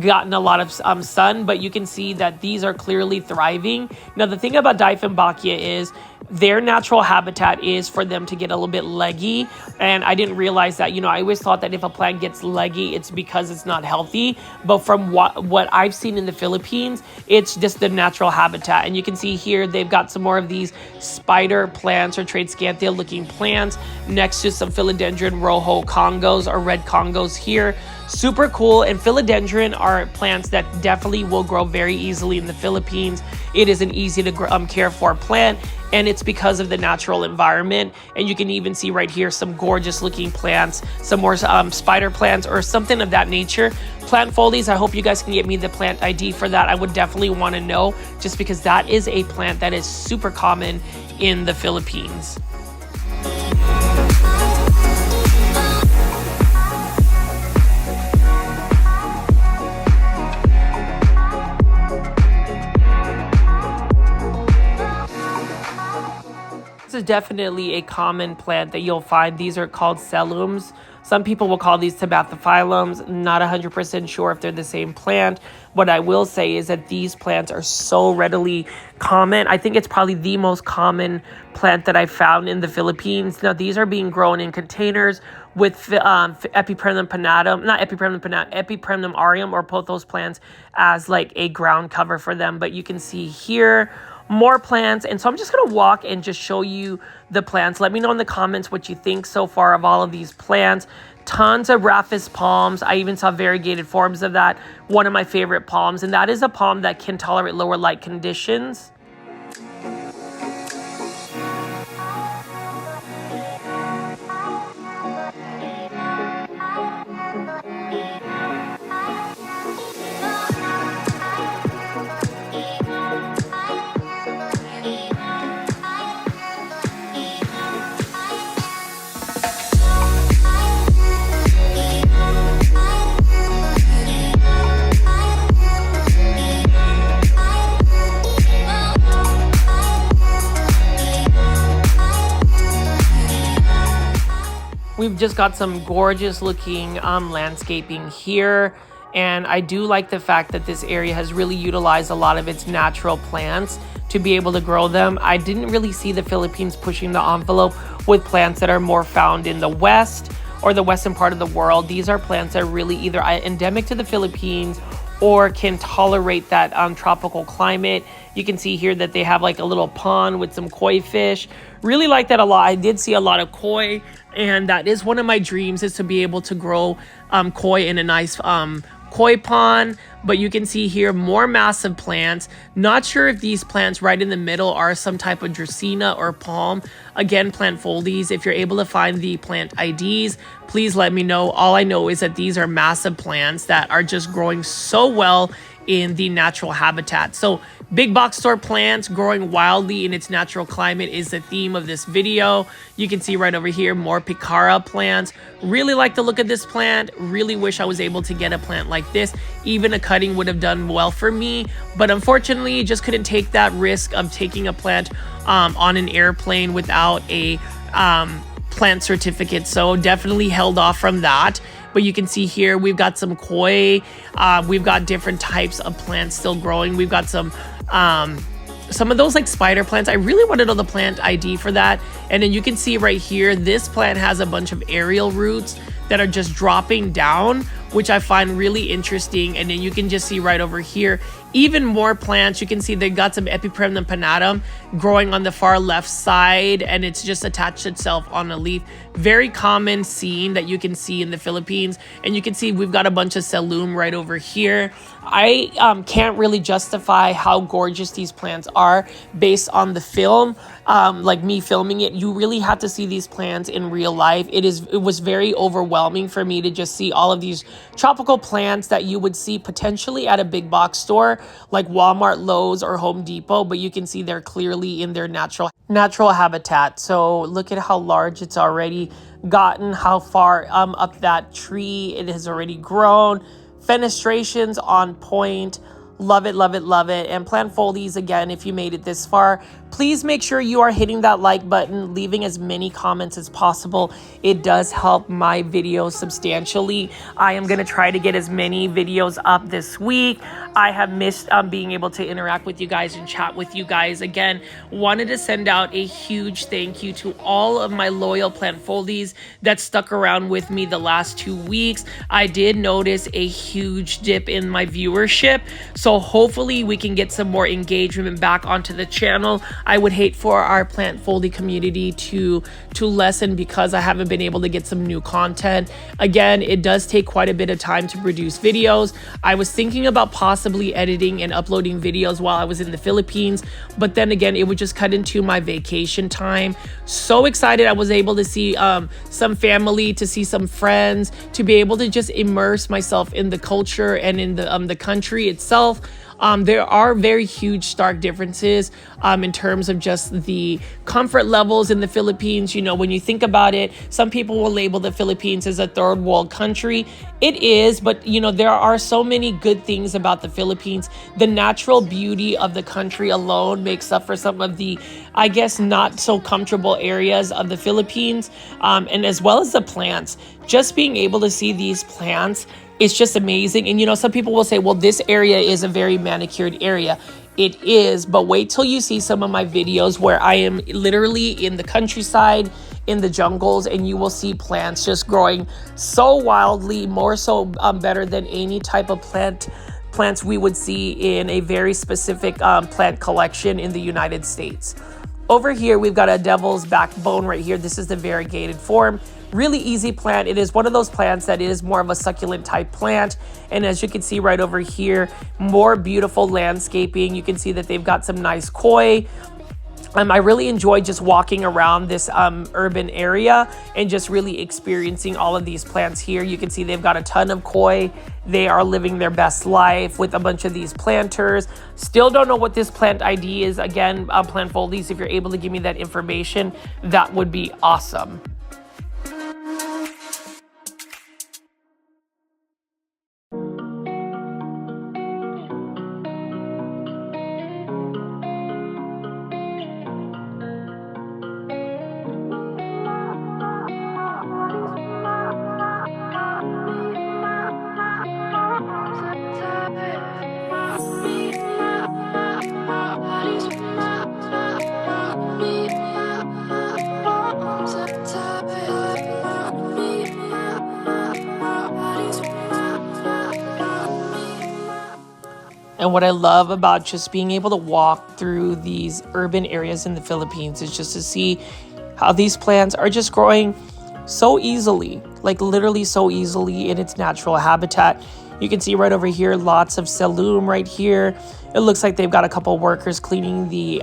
gotten a lot of sun, but you can see that these are clearly thriving. Now, the thing about Dieffenbachia is their natural habitat is for them to get a little bit leggy, and I didn't realize that. You know, I always thought that if a plant gets leggy, it's because it's not healthy, but from what I've seen in the Philippines, it's just the natural habitat. And you can see here, they've got some more of these spider plants or tradescanthia looking plants next to some philodendron rojo Congos or red Congos here. Super cool. And philodendron are plants that definitely will grow very easily in the Philippines. It is an easy to care for plant, and it's because of the natural environment. And you can even see right here some gorgeous looking plants, some more spider plants or something of that nature. Plant foldies, I hope you guys can get me the plant ID for that. I would definitely want to know, just because that is a plant that is super common in the Philippines. This is definitely a common plant that you'll find. These are called cellums. Some people will call these tabathophyllums. Not 100% sure if they're the same plant. What I will say is that these plants are so readily common. I think it's probably the most common plant that I found in the Philippines. Now, these are being grown in containers with Epipremnum panatum, not Epipremnum panatum, Epipremnum aureum or pothos plants as like a ground cover for them. But you can see here, more plants. And so I'm just going to walk and just show you the plants. Let me know in the comments what you think so far of all of these plants. Tons of Rhaphis palms. I even saw variegated forms of that. One of my favorite palms. And that is a palm that can tolerate lower light conditions. We've just got some gorgeous looking landscaping here. And I do like the fact that this area has really utilized a lot of its natural plants to be able to grow them. I didn't really see the Philippines pushing the envelope with plants that are more found in the West or the western part of the world. These are plants that are really either endemic to the Philippines or can tolerate that tropical climate. You can see here that they have like a little pond with some koi fish. Really like that a lot. I did see a lot of koi, and that is one of my dreams, is to be able to grow koi in a nice koi pond, but you can see here more massive plants. Not sure if these plants right in the middle are some type of dracaena or palm. Again, plant foldies, if you're able to find the plant IDs, please let me know. All I know is that these are massive plants that are just growing so well in the natural habitat. So big box store plants growing wildly in its natural climate is the theme of this video. You can see right over here more picara plants. Really like the look of this plant. Really wish I was able to get a plant like this. Even a cutting would have done well for me, but unfortunately just couldn't take that risk of taking a plant on an airplane without a plant certificate. So definitely held off from that. But you can see here we've got some koi, we've got different types of plants still growing. We've got some of those like spider plants. I really want to know the plant ID for that. And then you can see right here, this plant has a bunch of aerial roots that are just dropping down, which I find really interesting. And then you can just see right over here, even more plants. You can see they got some Epipremnum pinnatum growing on the far left side, and it's just attached itself on a leaf. Very common scene that you can see in the Philippines. And you can see we've got a bunch of Selum right over here. I can't really justify how gorgeous these plants are based on the film, like me filming it. You really have to see these plants in real life. It was very overwhelming for me to just see all of these tropical plants that you would see potentially at a big box store like Walmart, Lowe's, or Home Depot, but you can see they're clearly in their natural habitat. So look at how large it's already gotten, how far up that tree it has already grown. Fenestrations on point. Love it, love it, love it. And plant foldies, again, if you made it this far, please make sure you are hitting that like button, leaving as many comments as possible. It does help my videos substantially. I am going to try to get as many videos up this week. I have missed being able to interact with you guys and chat with you guys. Again, wanted to send out a huge thank you to all of my loyal plant foldies that stuck around with me the last 2 weeks. I did notice a huge dip in my viewership, so hopefully we can get some more engagement back onto the channel. I would hate for our plant foldy community to lessen because I haven't been able to get some new content. Again, it does take quite a bit of time to produce videos. I was thinking about possibly editing and uploading videos while I was in the Philippines, but then again, it would just cut into my vacation time. So excited I was able to see some family, to see some friends, to be able to just immerse myself in the culture and in the country itself. There are very huge, stark differences in terms of just the comfort levels in the Philippines. You know, when you think about it, some people will label the Philippines as a third world country. It is, but you know, there are so many good things about the Philippines. The natural beauty of the country alone makes up for some of the, I guess, not so comfortable areas of the Philippines, and as well as the plants. Just being able to see these plants, it's just amazing. And you know, some people will say, well, this area is a very manicured area. It is, but wait till you see some of my videos where I am literally in the countryside, in the jungles, and you will see plants just growing so wildly, more so better than any type of plants we would see in a very specific plant collection in the United States. Over here, we've got a devil's backbone right here. This is the variegated form. Really easy plant. It is one of those plants that is more of a succulent type plant. And as you can see right over here, more beautiful landscaping. You can see that they've got some nice koi. I really enjoy just walking around this urban area and just really experiencing all of these plants here. You can see they've got a ton of koi. They are living their best life with a bunch of these planters. Still don't know what this plant ID is. Again, plant foldies, if you're able to give me that information, that would be awesome. And what I love about just being able to walk through these urban areas in the Philippines is just to see how these plants are just growing so easily, like literally so easily in its natural habitat. You can see right over here, lots of psyllium right here. It looks like they've got a couple workers cleaning the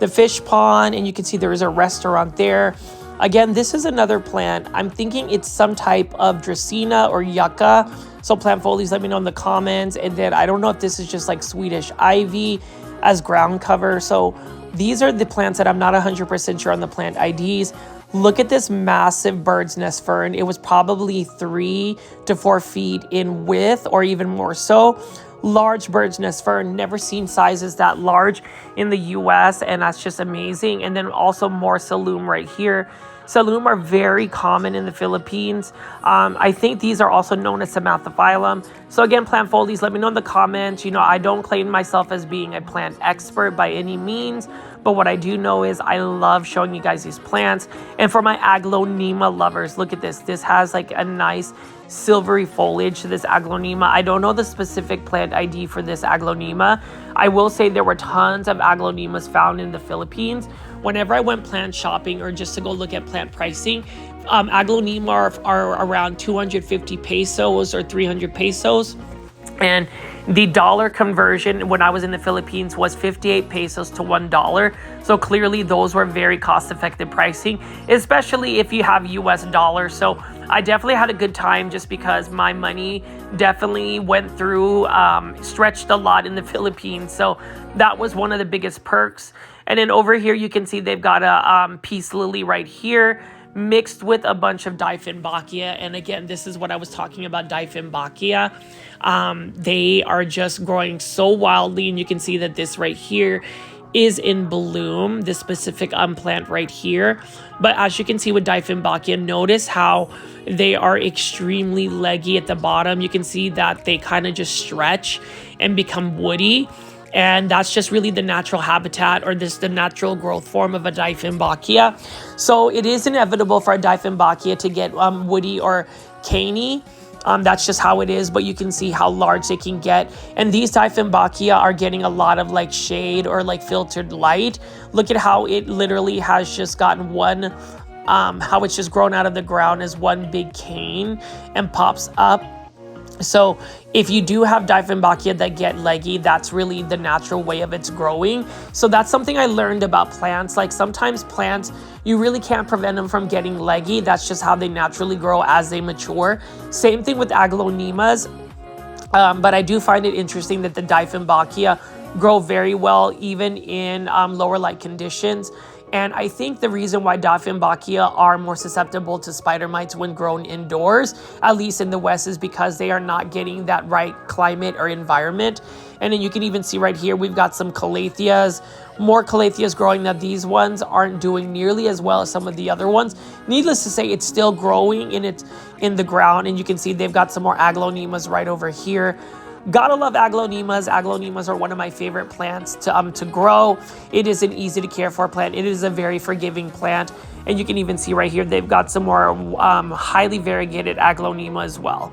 fish pond, and you can see there is a restaurant there. Again, this is another plant. I'm thinking it's some type of Dracaena or yucca. So plant foliage, let me know in the comments. And then I don't know if this is just like Swedish ivy as ground cover. So these are the plants that I'm not 100% sure on the plant IDs. Look at this massive bird's nest fern. It was probably 3 to 4 feet in width, or even more so. Large bird's nest fern, never seen sizes that large in the US, and that's just amazing. And then also more psyllium right here. Psyllium are very common in the Philippines. I think these are also known as Samatophyllum. So again, plant foliage, let me know in the comments. You know, I don't claim myself as being a plant expert by any means, but what I do know is I love showing you guys these plants. And for my aglaonema lovers, look at this. This has like a nice silvery foliage to this aglaonema. I don't know the specific plant ID for this aglaonema. I will say there were tons of aglaonemas found in the Philippines. Whenever I went plant shopping or just to go look at plant pricing, aglaonema are around 250 pesos or 300 pesos. And the dollar conversion when I was in the Philippines was 58 pesos to $1. So clearly those were very cost-effective pricing, especially if you have US dollars. So I definitely had a good time just because my money definitely went through, stretched a lot in the Philippines. So that was one of the biggest perks. And then over here, you can see they've got a peace lily right here mixed with a bunch of Dieffenbachia. And again, this is what I was talking about, Dieffenbachia. They are just growing so wildly. And you can see that this right here is in bloom, this specific plant right here. But as you can see with Dieffenbachia, notice how they are extremely leggy at the bottom. You can see that they kind of just stretch and become woody. And that's just really the natural habitat, or the natural growth form of a Dieffenbachia. So it is inevitable for a Dieffenbachia to get woody or caney. That's just how it is, but you can see how large they can get. And these Dieffenbachia are getting a lot of like shade or like filtered light. Look at how it literally has just gotten one, how it's just grown out of the ground as one big cane and pops up. So if you do have Dieffenbachia that get leggy, that's really the natural way of its growing. So that's something I learned about plants. Like sometimes plants, you really can't prevent them from getting leggy. That's just how they naturally grow as they mature. Same thing with aglaonemas. But I do find it interesting that the Dieffenbachia grow very well even in lower light conditions. And I think the reason why Dieffenbachia are more susceptible to spider mites when grown indoors, at least in the West, is because they are not getting that right climate or environment. And then you can even see right here, we've got some calatheas, more calatheas growing. Now these ones aren't doing nearly as well as some of the other ones. Needless to say, it's still growing in the ground. And you can see they've got some more aglaonemas right over here. Gotta love aglaonemas. Aglaonemas are one of my favorite plants to grow. It is an easy to care for plant. It is a very forgiving plant. And you can even see right here, they've got some more highly variegated aglaonema as well.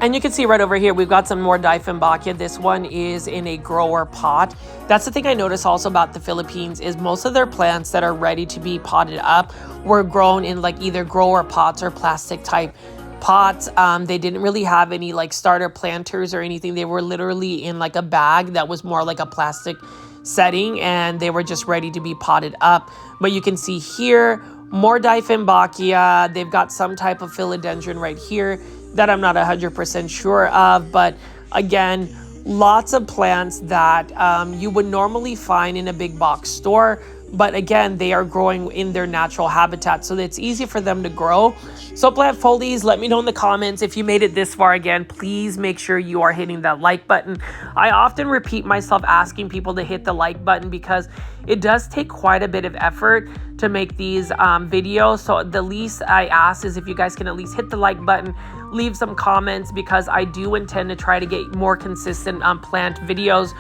And you can see right over here, we've got some more Dieffenbachia. This one is in a grower pot. That's the thing I notice also about the Philippines is most of their plants that are ready to be potted up were grown in like either grower pots or plastic type pots. They didn't really have any like starter planters or anything. They were literally in like a bag that was more like a plastic setting, and they were just ready to be potted up. But you can see here, more Dieffenbachia. They've got some type of philodendron right here that I'm not 100% sure of, but again, lots of plants that you would normally find in a big box store, but again, they are growing in their natural habitat, so it's easy for them to grow. So plant foliage, let me know in the comments if you made it this far. Again, please make sure you are hitting that like button. I often repeat myself asking people to hit the like button because it does take quite a bit of effort to make these videos. So the least I ask is if you guys can at least hit the like button, leave some comments, because I do intend to try to get more consistent plant videos.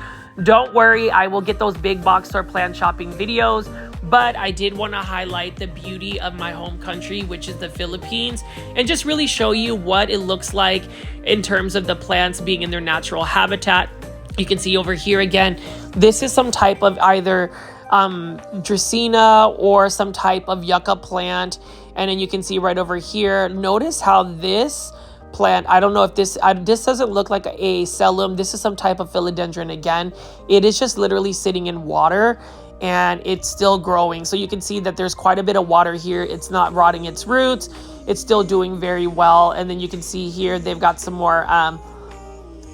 Don't worry, I will get those big box store plant shopping videos, but I did want to highlight the beauty of my home country, which is the Philippines, and just really show you what it looks like in terms of the plants being in their natural habitat. You can see over here again, this is some type of either Dracaena or some type of yucca plant. And then you can see right over here, notice how this plant, I don't know if this doesn't look like a cellum. This is some type of philodendron again. It is just literally sitting in water and it's still growing. So you can see that there's quite a bit of water here. It's not rotting its roots. It's still doing very well. And then you can see here, they've got some more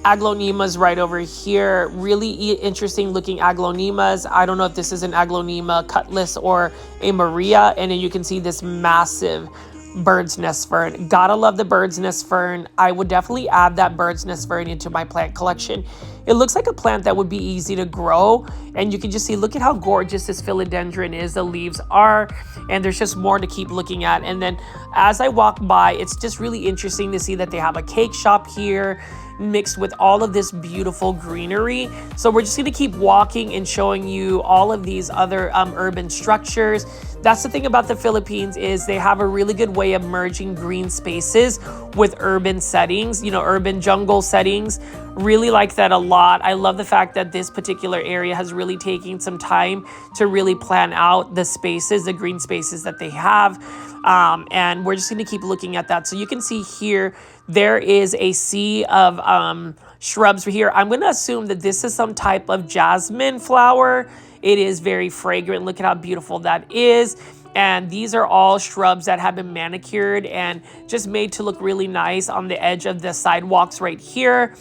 aglonemas right over here. Really interesting looking aglonemas. I don't know if this is an aglonema cutlass or a Maria. And then you can see this massive bird's nest fern. Gotta love the bird's nest fern. I would definitely add that bird's nest fern into my plant collection. It looks like a plant that would be easy to grow, and you can just see, look at how gorgeous this philodendron is. The leaves are, and there's just more to keep looking at. And then as I walk by, it's just really interesting to see that they have a cake shop here mixed with all of this beautiful greenery. So we're just going to keep walking and showing you all of these other urban structures. That's the thing about the Philippines, is they have a really good way of merging green spaces with urban settings, you know, urban jungle settings. Really like that a lot. I love the fact that this particular area has really taken some time to really plan out the spaces, the green spaces that they have. And we're just going to keep looking at that. So you can see here, there is a sea of shrubs here. I'm going to assume that this is some type of jasmine flower. It is very fragrant. Look at how beautiful that is. And these are all shrubs that have been manicured and just made to look really nice on the edge of the sidewalks right here.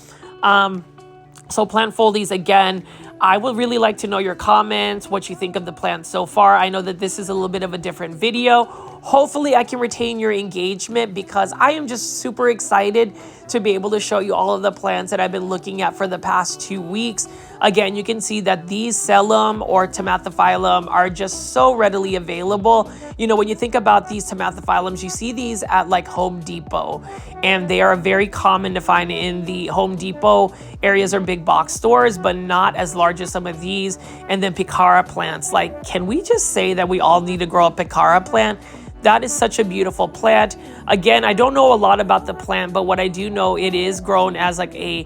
So plant foldies, again, I would really like to know your comments, what you think of the plants so far. I know that this is a little bit of a different video. Hopefully I can retain your engagement, because I am just super excited to be able to show you all of the plants that I've been looking at for the past 2 weeks. Again, you can see that these Cellum or Tomathophyllum are just so readily available. You know, when you think about these Tomathophyllums, you see these at like Home Depot, and they are very common to find in the Home Depot areas or big box stores, but not as large as some of these. And then Picara plants, like, can we just say that we all need to grow a Picara plant? That is such a beautiful plant. Again, I don't know a lot about the plant, but what I do know, it is grown as like a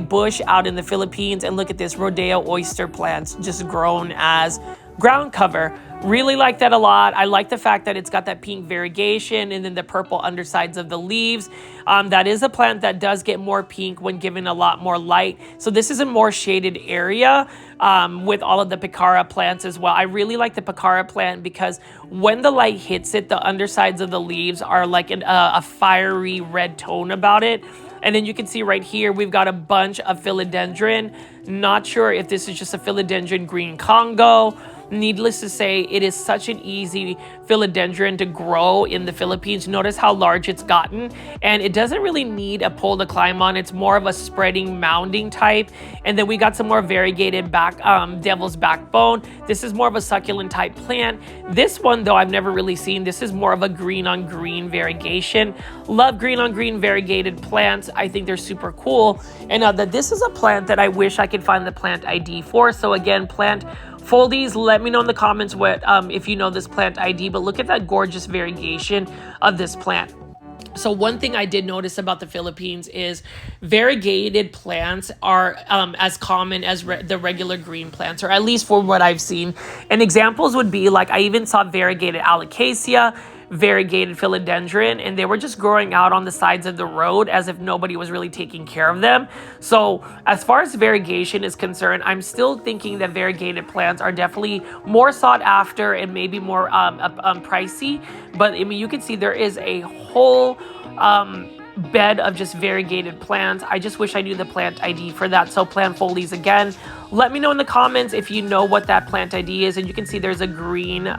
bush out in the Philippines. And look at this, Rodeo oyster plants just grown as ground cover. Really like that a lot. I like the fact that it's got that pink variegation and then the purple undersides of the leaves. That is a plant that does get more pink when given a lot more light. So this is a more shaded area with all of the Picara plants as well. I really like the Picara plant because when the light hits it, the undersides of the leaves are like a fiery red tone about it. And then you can see right here, we've got a bunch of philodendron. Not sure if this is just a philodendron green Congo. Needless to say, it is such an easy philodendron to grow in the Philippines. Notice how large it's gotten, and it doesn't really need a pole to climb on. It's more of a spreading, mounding type. And then we got some more variegated devil's backbone. This is more of a succulent type plant. This one, though, I've never really seen. This is more of a green on green variegation. Love green on green variegated plants. I think they're super cool. And that this is a plant that I wish I could find the plant ID for. So again, plant foldies, let me know in the comments what if you know this plant ID, but look at that gorgeous variegation of this plant. So one thing I did notice about the Philippines is variegated plants are as common as the regular green plants, or at least for what I've seen. And examples would be like, I even saw variegated alocasia, variegated philodendron, and they were just growing out on the sides of the road as if nobody was really taking care of them. So as far as variegation is concerned, I'm still thinking that variegated plants are definitely more sought after and maybe more pricey. But I mean, you can see there is a whole bed of just variegated plants. I just wish I knew the plant ID for that. So plant folies, again, let me know in the comments if you know what that plant ID is. And you can see there's a green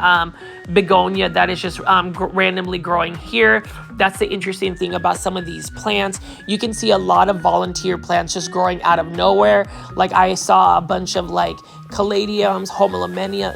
begonia that is just randomly growing here. That's the interesting thing about some of these plants. You can see a lot of volunteer plants just growing out of nowhere. Like I saw a bunch of like caladiums, homolamena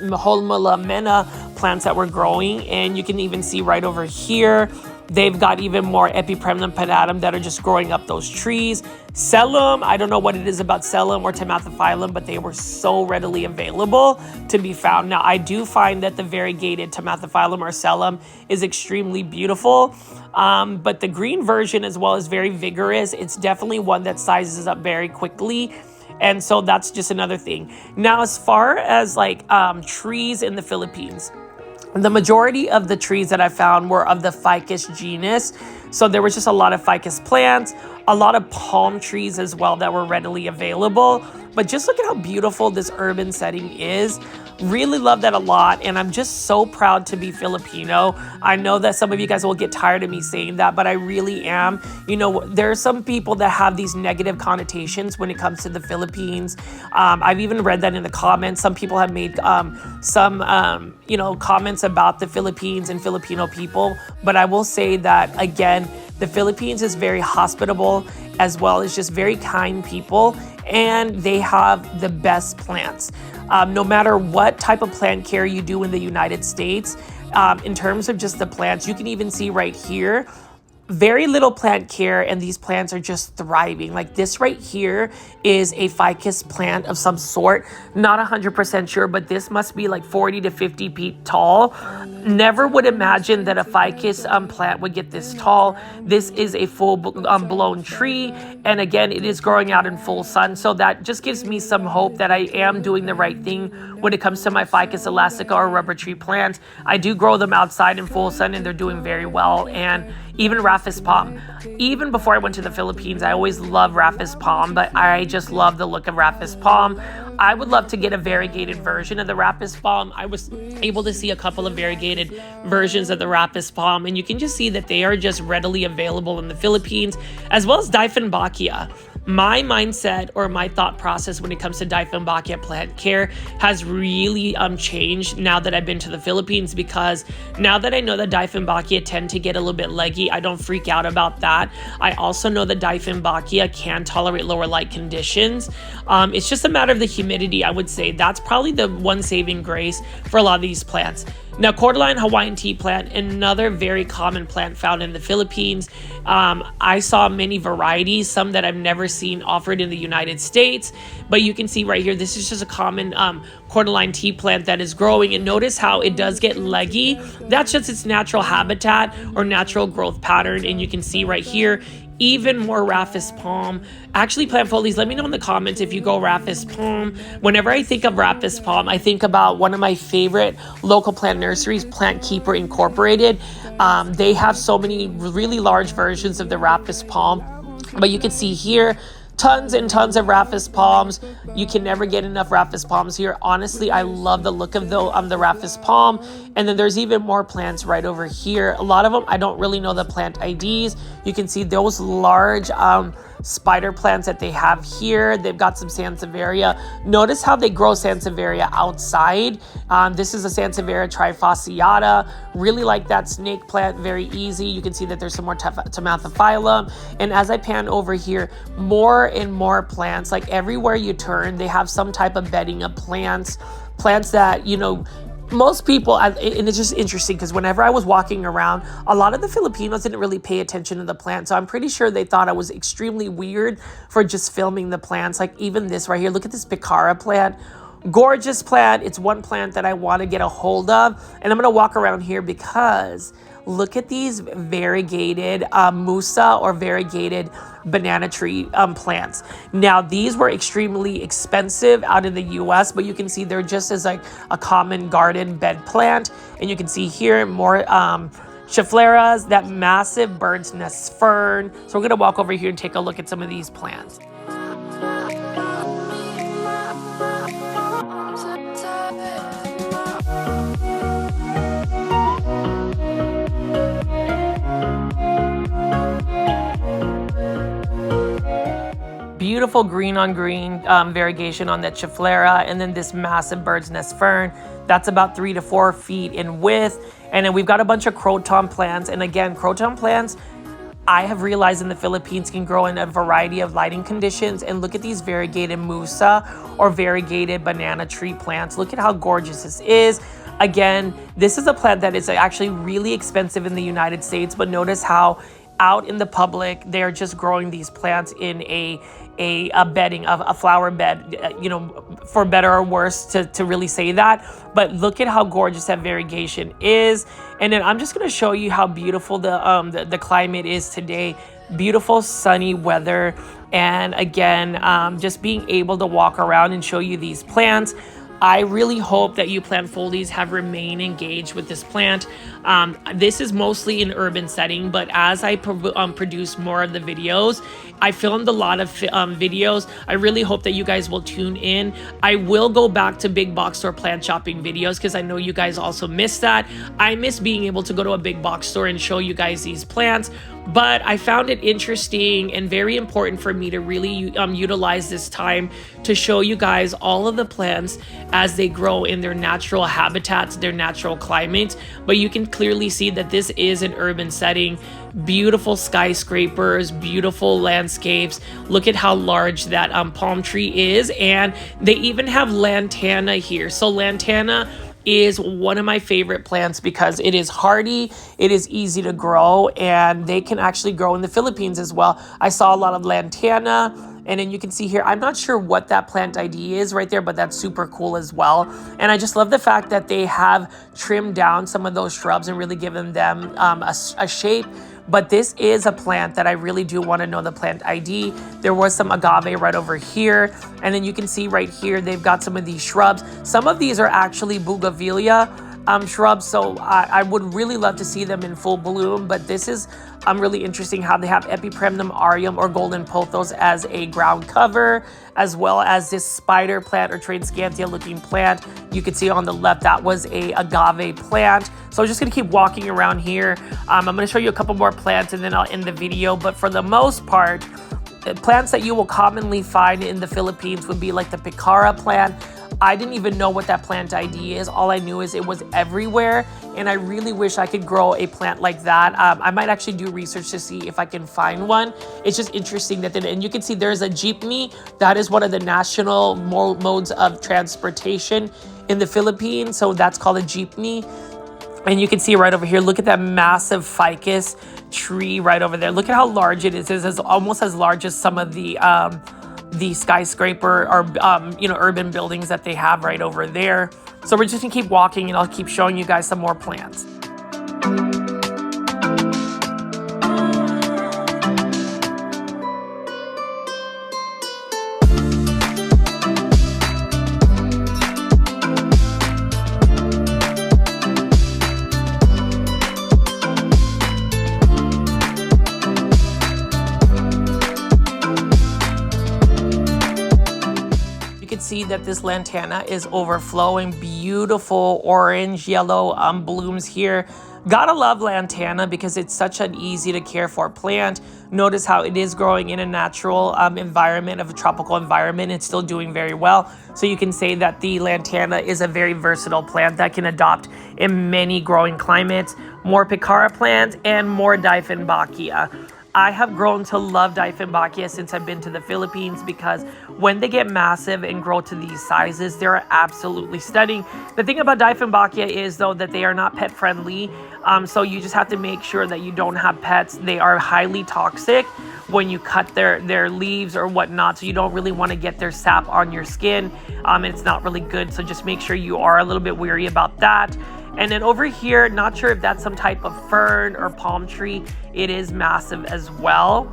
plants that were growing. And you can even see right over here, They've got even more Epipremnum penatum that are just growing up those trees. Cellum, I don't know what it is about cellum or Tomathophyllum, but they were so readily available to be found. Now, I do find that the variegated Tomathophyllum or cellum is extremely beautiful, but the green version as well is very vigorous. It's definitely one that sizes up very quickly. And so that's just another thing. Now, as far as like trees in the Philippines, the majority of the trees that I found were of the Ficus genus. So there was just a lot of ficus plants, a lot of palm trees as well that were readily available. But just look at how beautiful this urban setting is. Really love that a lot. And I'm just so proud to be Filipino. I know that some of you guys will get tired of me saying that, but I really am. You know, there are some people that have these negative connotations when it comes to the Philippines. I've even read that in the comments. Some people have made some comments about the Philippines and Filipino people. But I will say that, again, the Philippines is very hospitable as well as just very kind people. And they have the best plants. No matter what type of plant care you do in the United States, in terms of just the plants, you can even see right here, very little plant care, and these plants are just thriving. Like this right here is a ficus plant of some sort. Not 100% sure, but this must be like 40 to 50 feet tall. Never would imagine that a ficus plant would get this tall. This is a full blown tree. And again, it is growing out in full sun. So that just gives me some hope that I am doing the right thing when it comes to my Ficus elastica or rubber tree plants. I do grow them outside in full sun and they're doing very well. And even Rhapis palm. Even before I went to the Philippines, I always loved Rhapis palm, but I just love the look of Rhapis palm. I would love to get a variegated version of the Rhapis palm. I was able to see a couple of variegated versions of the Rhapis palm, and you can just see that they are just readily available in the Philippines, as well as Dieffenbachia. My mindset or my thought process when it comes to Dieffenbachia plant care has really changed now that I've been to the Philippines, because now that I know that Dieffenbachia tend to get a little bit leggy, I don't freak out about that. I also know that Dieffenbachia can tolerate lower light conditions. It's just a matter of the humidity, I would say. That's probably the one saving grace for a lot of these plants. Now, cordyline Hawaiian tea plant, another very common plant found in the Philippines. I saw many varieties, some that I've never seen offered in the United States. But you can see right here, this is just a common cordyline tea plant that is growing. And notice how it does get leggy. That's just its natural habitat or natural growth pattern. And you can see right here, even more Rhapis palm. Actually, plant folies, let me know in the comments if you go Rhapis palm. Whenever I think of Rhapis palm, I think about one of my favorite local plant nurseries, Plant Keeper Incorporated. They have so many really large versions of the Rhapis palm. But you can see here, tons and tons of Rhapis palms. You can never get enough Rhapis palms here. Honestly, I love the look of the Rhapis palm. And then there's even more plants right over here. A lot of them, I don't really know the plant IDs. You can see those large spider plants that they have here. They've got some Sansevieria. Notice how they grow Sansevieria outside. This is a Sansevieria trifasciata. Really like that snake plant, very easy. You can see that there's some more Tomathophyllum. And as I pan over here, more and more plants. Like everywhere you turn, they have some type of bedding of plants that, you know, most people, and it's just interesting because whenever I was walking around, a lot of the Filipinos didn't really pay attention to the plants. So I'm pretty sure they thought I was extremely weird for just filming the plants. Like even this right here, look at this Picara plant. Gorgeous plant. It's one plant that I want to get a hold of. And I'm going to walk around here because look at these variegated musa or variegated banana tree plants. Now, these were extremely expensive out in the US, but you can see they're just as like a common garden bed plant. And you can see here more Scheffleras, that massive bird's nest fern. So we're going to walk over here and take a look at some of these plants. Beautiful green on green variegation on that Schefflera, and then this massive bird's nest fern that's about 3 to 4 feet in width. And then we've got a bunch of croton plants, and again, croton plants, I have realized in the Philippines can grow in a variety of lighting conditions. And look at these variegated musa or variegated banana tree plants. Look at how gorgeous this is. Again, this is a plant that is actually really expensive in the United States, but notice how out in the public, they're just growing these plants in a bedding of a flower bed, for better or worse to really say that. But look at how gorgeous that variegation is. And then I'm just going to show you how beautiful the climate is today. Beautiful sunny weather. And again, just being able to walk around and show you these plants. I really hope that you plant foldies have remained engaged with this plant. This is mostly an urban setting, but as I produce more of the videos, I filmed a lot of videos. I really hope that you guys will tune in. I will go back to big box store plant shopping videos because I know you guys also miss that. I miss being able to go to a big box store and show you guys these plants. But I found it interesting and very important for me to really utilize this time to show you guys all of the plants as they grow in their natural habitats, their natural climates. But you can clearly see that this is an urban setting. Beautiful skyscrapers, beautiful landscapes. Look at how large that palm tree is. And they even have lantana here. So lantana is one of my favorite plants because it is hardy, it is easy to grow, and they can actually grow in the Philippines as well. I saw a lot of lantana, and then you can see here, I'm not sure what that plant ID is right there, but that's super cool as well. And I just love the fact that they have trimmed down some of those shrubs and really given them a shape. But this is a plant that I really do want to know the plant ID. There was some agave right over here. And then you can see right here, they've got some of these shrubs. Some of these are actually bougainvillea shrubs. So I would really love to see them in full bloom. But this is really interesting how they have Epipremnum, aureum, or Golden Pothos as a ground cover, as well as this spider plant or Tradescantia looking plant. You can see on the left, that was a agave plant. So I'm just gonna keep walking around here. I'm gonna show you a couple more plants and then I'll end the video. But for the most part, plants that you will commonly find in the Philippines would be like the picara plant. I didn't even know what that plant ID is. All I knew is it was everywhere. And I really wish I could grow a plant like that. I might actually do research to see if I can find one. It's just interesting that, and you can see there's a jeepney. That is one of the national modes of transportation in the Philippines. So that's called a jeepney. And you can see right over here, look at that massive ficus tree right over there. Look at how large it is. It's almost as large as some of the skyscraper or urban buildings that they have right over there. So we're just gonna keep walking and I'll keep showing you guys some more plants. See that this lantana is overflowing. Beautiful orange yellow blooms here. Gotta love lantana because it's such an easy to care for plant. Notice how it is growing in a natural environment of a tropical environment. It's still doing very well. So you can say that the lantana is a very versatile plant that can adopt in many growing climates. More picara plants and more Dieffenbachia. I have grown to love Dieffenbachia since I've been to the Philippines because when they get massive and grow to these sizes, they're absolutely stunning. The thing about Dieffenbachia is, though, that they are not pet friendly. So you just have to make sure that you don't have pets. They are highly toxic when you cut their leaves or whatnot. So you don't really want to get their sap on your skin. And it's not really good. So just make sure you are a little bit wary about that. And then over here, not sure if that's some type of fern or palm tree. It is massive as well.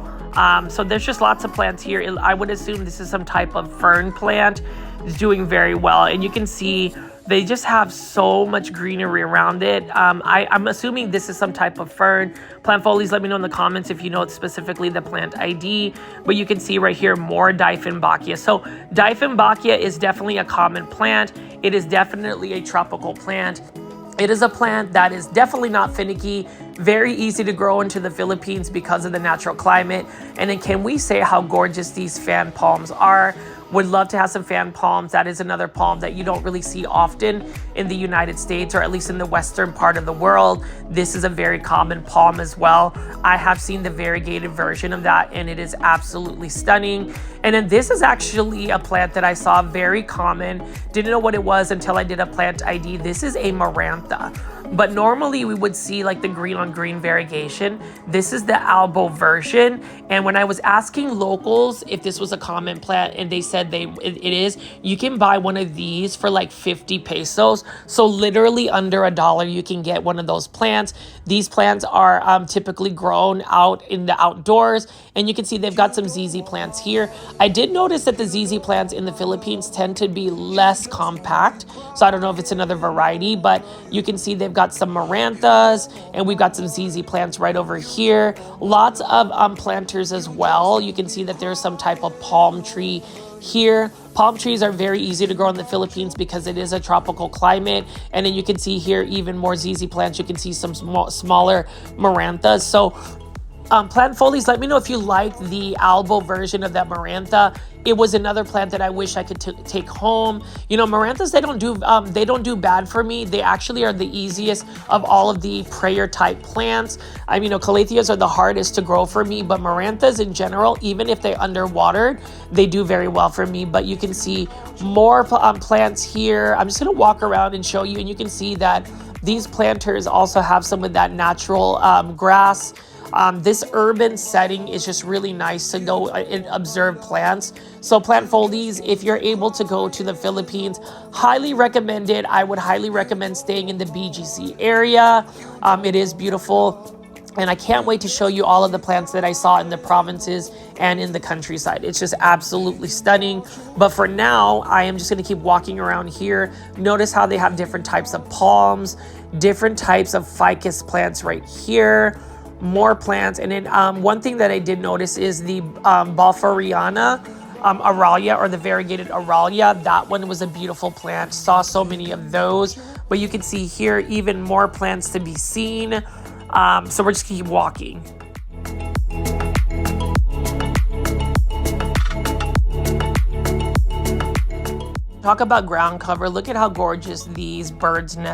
So there's just lots of plants here. I would assume this is some type of fern plant. It's doing very well. And you can see they just have so much greenery around it. I'm assuming this is some type of fern. Plant folies, let me know in the comments if you know specifically the plant ID. But you can see right here more Dieffenbachia. So Dieffenbachia is definitely a common plant. It is definitely a tropical plant. It is a plant that is definitely not finicky, very easy to grow into the Philippines because of the natural climate. And then can we say how gorgeous these fan palms are? Would love to have some fan palms. That is another palm that you don't really see often in the United States, or at least in the western part of the world. This is a very common palm as well. I have seen the variegated version of that, and it is absolutely stunning. And then this is actually a plant that I saw very common. Didn't know what it was until I did a plant ID. This is a marantha. But normally we would see like the green on green variegation. This is the albo version. And when I was asking locals if this was a common plant, and they said it is, you can buy one of these for like 50 pesos. So literally under $1, you can get one of those plants. These plants are typically grown out in the outdoors, and you can see they've got some ZZ plants here. I did notice that the ZZ plants in the Philippines tend to be less compact. So I don't know if it's another variety, but you can see they've got some maranthas, and we've got some ZZ plants right over here. Lots of planters as well. You can see that there's some type of palm tree here. Palm trees are very easy to grow in the Philippines because it is a tropical climate. And then you can see here even more ZZ plants. You can see some smaller maranthas. So plant foliage, let me know if you like the albo version of that marantha. It was another plant that I wish I could take home. You know, maranthas, they don't do bad for me. They actually are the easiest of all of the prayer type plants. I mean, you know, calatheas are the hardest to grow for me, but maranthas in general, even if they're underwatered, they do very well for me. But you can see more plants here. I'm just gonna walk around and show you, and you can see that these planters also have some of that natural grass. This urban setting is just really nice to go and observe plants. So plant foldies, if you're able to go to the Philippines, highly recommend it. I would highly recommend staying in the BGC area. It is beautiful. And I can't wait to show you all of the plants that I saw in the provinces and in the countryside. It's just absolutely stunning. But for now, I am just going to keep walking around here. Notice how they have different types of palms, different types of ficus plants right here. More plants. And then one thing that I did notice is the Balforiana Aurelia, or the variegated Aurelia. That one was a beautiful plant. Saw so many of those. But you can see here even more plants to be seen. So we're just keep walking. Talk about ground cover. Look at how gorgeous these bromeliads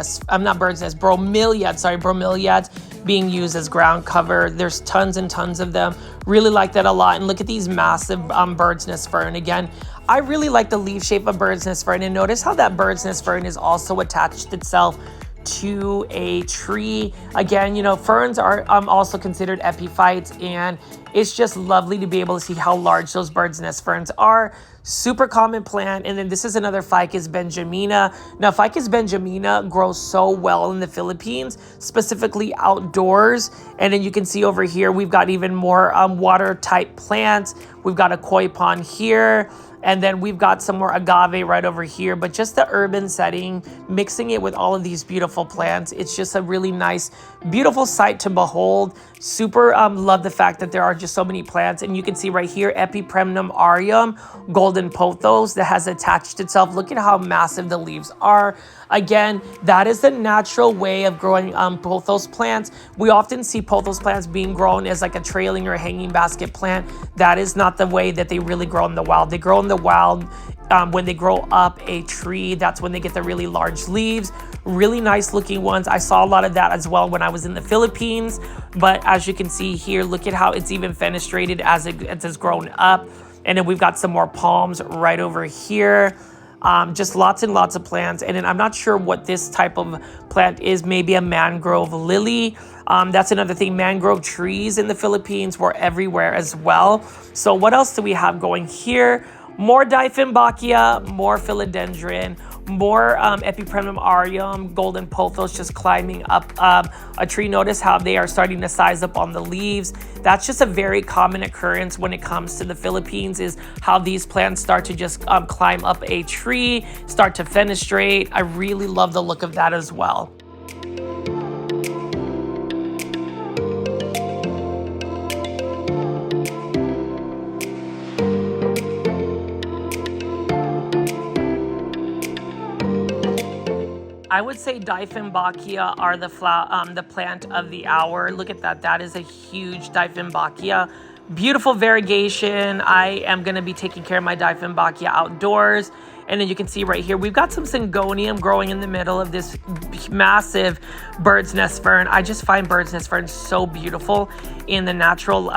being used as ground cover. There's tons and tons of them. Really like that a lot. And look at these massive bird's nest fern. Again, I really like the leaf shape of bird's nest fern. And notice how that bird's nest fern is also attached itself to a tree. Again, you know, ferns are also considered epiphytes, and it's just lovely to be able to see how large those bird's nest ferns are. Super common plant. And then this is another Ficus benjamina. Now, Ficus benjamina grows so well in the Philippines, specifically outdoors. And then you can see over here, we've got even more water type plants. We've got a koi pond here. And then we've got some more agave right over here. But just the urban setting, mixing it with all of these beautiful plants, it's just a really nice, beautiful sight to behold. Super love the fact that there are just so many plants. And you can see right here, Epipremnum aureum, Golden Pothos, that has attached itself. Look at how massive the leaves are. Again, that is the natural way of growing pothos plants. We often see pothos plants being grown as like a trailing or hanging basket plant. That is not the way that they really grow in the wild. They grow in the wild when they grow up a tree. That's when they get the really large leaves. Really nice looking ones. I saw a lot of that as well when I was in the Philippines. But as you can see here, look at how it's even fenestrated as it has grown up. And then we've got some more palms right over here. Just lots and lots of plants. And then I'm not sure what this type of plant is. Maybe a mangrove lily. That's another thing. Mangrove trees in the Philippines were everywhere as well. So what else do we have going here? More Dieffenbachia, more philodendron, more Epipremnum aureum, Golden Pothos just climbing up a tree. Notice how they are starting to size up on the leaves. That's just a very common occurrence when it comes to the Philippines, is how these plants start to just climb up a tree, start to fenestrate. I really love the look of that as well. I would say Dieffenbachia are the plant of the hour. Look at that. That is a huge Dieffenbachia Beautiful variegation. I am going to be taking care of my Dieffenbachia outdoors. And then you can see right here, we've got some Syngonium growing in the middle of this massive bird's nest fern. I just find bird's nest ferns so beautiful in the natural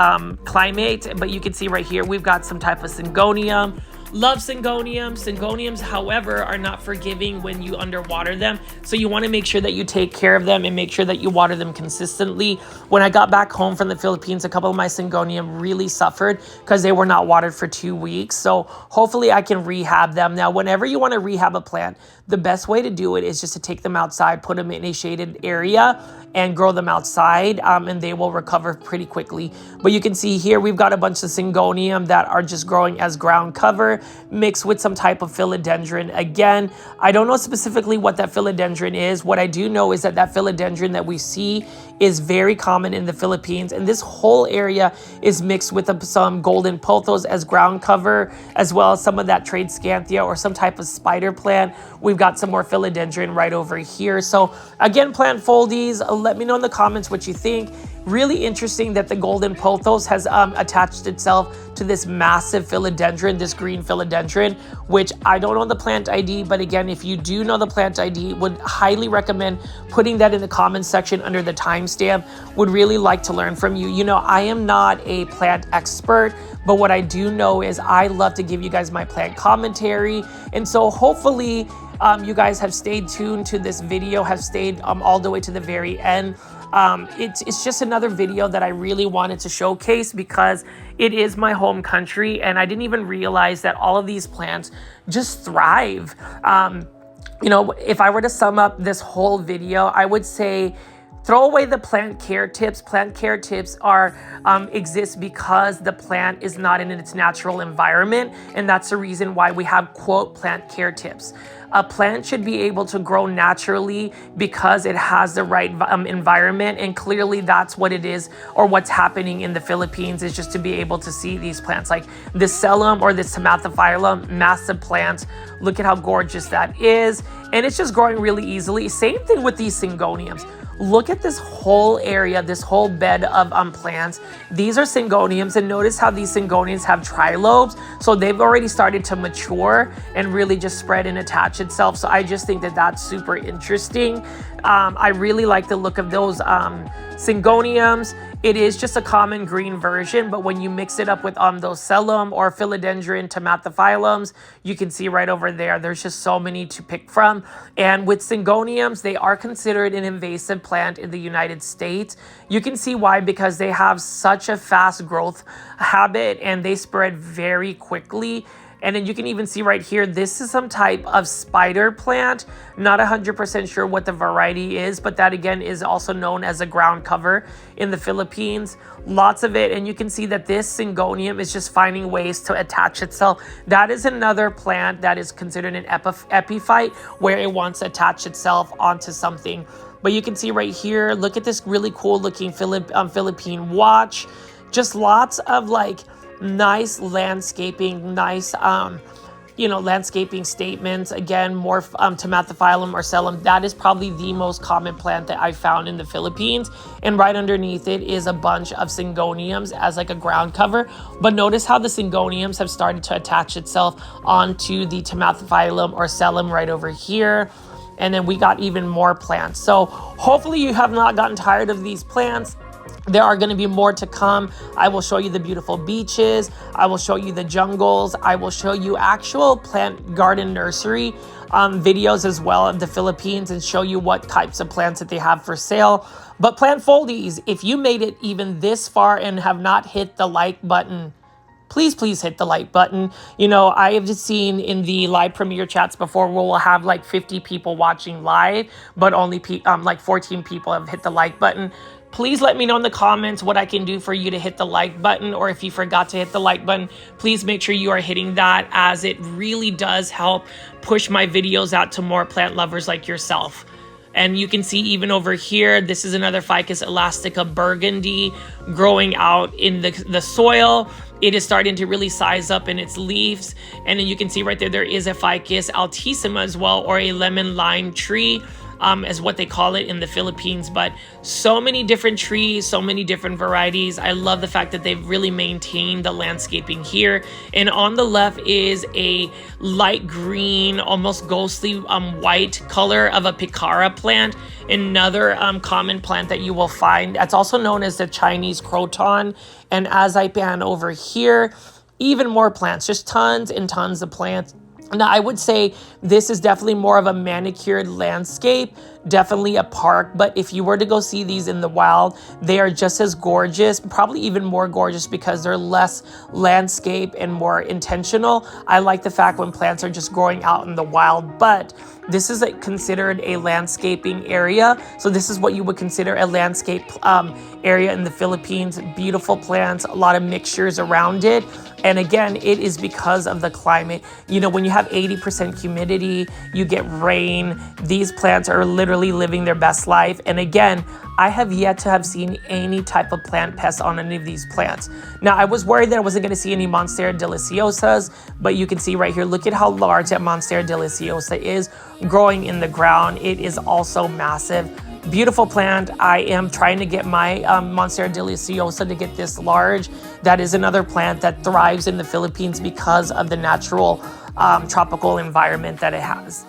climate. But you can see right here, we've got some type of Syngonium. Love Syngoniums. Syngoniums, however, are not forgiving when you underwater them. So you want to make sure that you take care of them and make sure that you water them consistently. When I got back home from the Philippines, a couple of my Syngonium really suffered because they were not watered for 2 weeks. So hopefully I can rehab them. Now, whenever you want to rehab a plant, the best way to do it is just to take them outside, put them in a shaded area, and grow them outside, and they will recover pretty quickly. But you can see here, we've got a bunch of Syngonium that are just growing as ground cover, mixed with some type of philodendron. Again, I don't know specifically what that philodendron is. What I do know is that that philodendron that we see is very common in the Philippines, and this whole area is mixed with some Golden Pothos as ground cover, as well as some of that Tradescanthia or some type of spider plant. We've got some more philodendron right over here. So again, plant foldies, let me know in the comments what you think. Really interesting that the Golden Pothos has attached itself to this massive philodendron, this green philodendron, which I don't know the plant ID, but again, if you do know the plant ID, would highly recommend putting that in the comments section under the timestamp. Would really like to learn from you. You know, I am not a plant expert, but what I do know is I love to give you guys my plant commentary. And so hopefully you guys have stayed tuned to this video, have stayed all the way to the very end. It's just another video that I really wanted to showcase because it is my home country, and I didn't even realize that all of these plants just thrive. You know, if I were to sum up this whole video, I would say throw away the plant care tips. Plant care tips are exist because the plant is not in its natural environment, and that's the reason why we have quote plant care tips. A plant should be able to grow naturally because it has the right environment, and clearly that's what it is, or what's happening in the Philippines is just to be able to see these plants like this Selum or this Tomatophyllum, massive plants. Look at how gorgeous that is, and it's just growing really easily. Same thing with these Syngoniums. Look at this whole area, this whole bed of plants. These are Syngoniums, and notice how these Syngoniums have trilobes. So they've already started to mature and really just spread and attach itself. So I just think that that's super interesting. I really like the look of those Syngoniums. It is just a common green version, but when you mix it up with those Selum or Philodendron Tomatophyllums, you can see right over there, there's just so many to pick from. And with Syngoniums, they are considered an invasive plant in the United States. You can see why, because they have such a fast growth habit and they spread very quickly. And then you can even see right here, this is some type of spider plant. Not 100% sure what the variety is, but that again is also known as a ground cover in the Philippines. Lots of it, and you can see that this Syngonium is just finding ways to attach itself. That is another plant that is considered an epiphyte, where it wants to attach itself onto something. But you can see right here, look at this really cool looking Philippine watch. Just lots of like nice landscaping, nice landscaping statements. Again, more Tomatophyllum or Selum. That is probably the most common plant that I found in the Philippines, and right underneath it is a bunch of Syngoniums as like a ground cover. But notice how the Syngoniums have started to attach itself onto the Tomatophyllum or Selum right over here. And then we got even more plants. So hopefully you have not gotten tired of these plants. There are going to be more to come. I will show you the beautiful beaches. I will show you the jungles. I will show you actual plant garden nursery videos as well of the Philippines, and show you what types of plants that they have for sale. But plant foldies, if you made it even this far and have not hit the like button, please hit the like button. You know, I have just seen in the live premiere chats before where we'll have like 50 people watching live, but only like 14 people have hit the like button. Please let me know in the comments what I can do for you to hit the like button, or if you forgot to hit the like button, please make sure you are hitting that, as it really does help push my videos out to more plant lovers like yourself. And you can see even over here, this is another Ficus elastica burgundy growing out in the soil. It is starting to really size up in its leaves. And then you can see right there, there is a Ficus altissima as well, or a lemon lime tree. as what they call it in the Philippines. But so many different trees, so many different varieties. I love the fact that they've really maintained the landscaping here. And on the left is a light green, almost ghostly white color of a picara plant. Another common plant that you will find. That's also known as the Chinese croton. And as I pan over here, even more plants, just tons and tons of plants. Now, I would say this is definitely more of a manicured landscape, definitely a park. But if you were to go see these in the wild, they are just as gorgeous, probably even more gorgeous because they're less landscape and more intentional. I like the fact when plants are just growing out in the wild, but this is considered a landscaping area. So this is what you would consider a landscape area in the Philippines. Beautiful plants, a lot of mixtures around it. And again, it is because of the climate. You know, when you have 80% humidity, you get rain. These plants are literally living their best life. And again, I have yet to have seen any type of plant pest on any of these plants. Now, I was worried that I wasn't going to see any Monstera deliciosas, but you can see right here, look at how large that Monstera deliciosa is growing in the ground. It is also massive. Beautiful plant. I am trying to get my Monstera deliciosa to get this large. That is another plant that thrives in the Philippines because of the natural tropical environment that it has.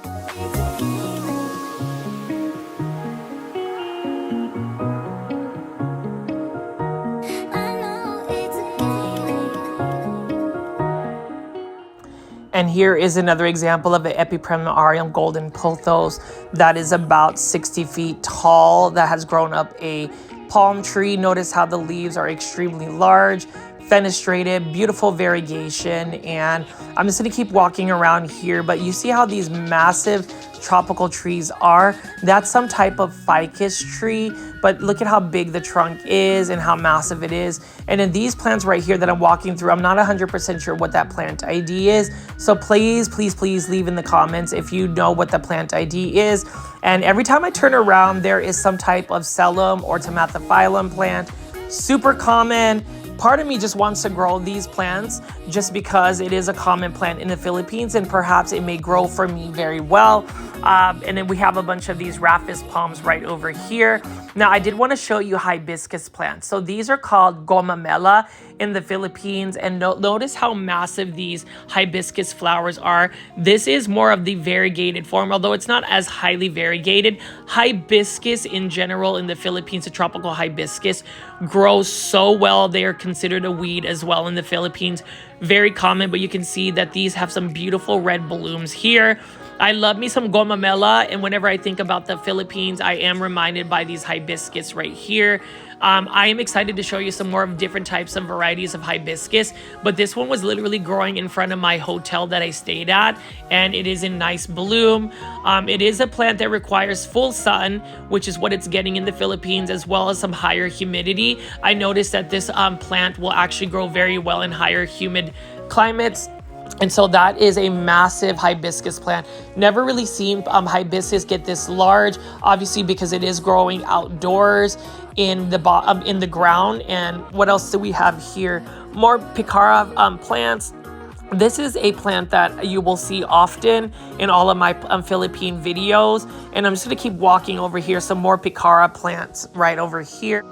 And here is another example of an Epipremnum aureum Golden Pothos that is about 60 feet tall, that has grown up a palm tree. Notice how the leaves are extremely large, fenestrated, beautiful variegation. And I'm just gonna keep walking around here, but you see how these massive tropical trees are? That's some type of ficus tree, but look at how big the trunk is and how massive it is. And in these plants right here that I'm walking through, I'm not 100% sure what that plant ID is. So please, please, please leave in the comments if you know what the plant ID is. And every time I turn around, there is some type of Selum or Tomathophyllum plant. Super common. Part of me just wants to grow these plants just because it is a common plant in the Philippines and perhaps it may grow for me very well. And then we have a bunch of these rhapis palms right over here. Now, I did want to show you hibiscus plants. So these are called gomamela in the Philippines. And notice how massive these hibiscus flowers are. This is more of the variegated form, although it's not as highly variegated. Hibiscus in general in the Philippines, the tropical hibiscus, grows so well. They are considered a weed as well in the Philippines. Very common, but you can see that these have some beautiful red blooms here. I love me some gomamela, and whenever I think about the Philippines, I am reminded by these hibiscus right here. I am excited to show you some more of different types of varieties of hibiscus, but this one was literally growing in front of my hotel that I stayed at, and it is in nice bloom. It is a plant that requires full sun, which is what it's getting in the Philippines, as well as some higher humidity. I noticed that this plant will actually grow very well in higher humid climates. And so that is a massive hibiscus plant. Never really seen hibiscus get this large, obviously because it is growing outdoors in the ground. And what else do we have here? More picara plants. This is a plant that you will see often in all of my Philippine videos. And I'm just gonna keep walking over here. Some more picara plants right over here.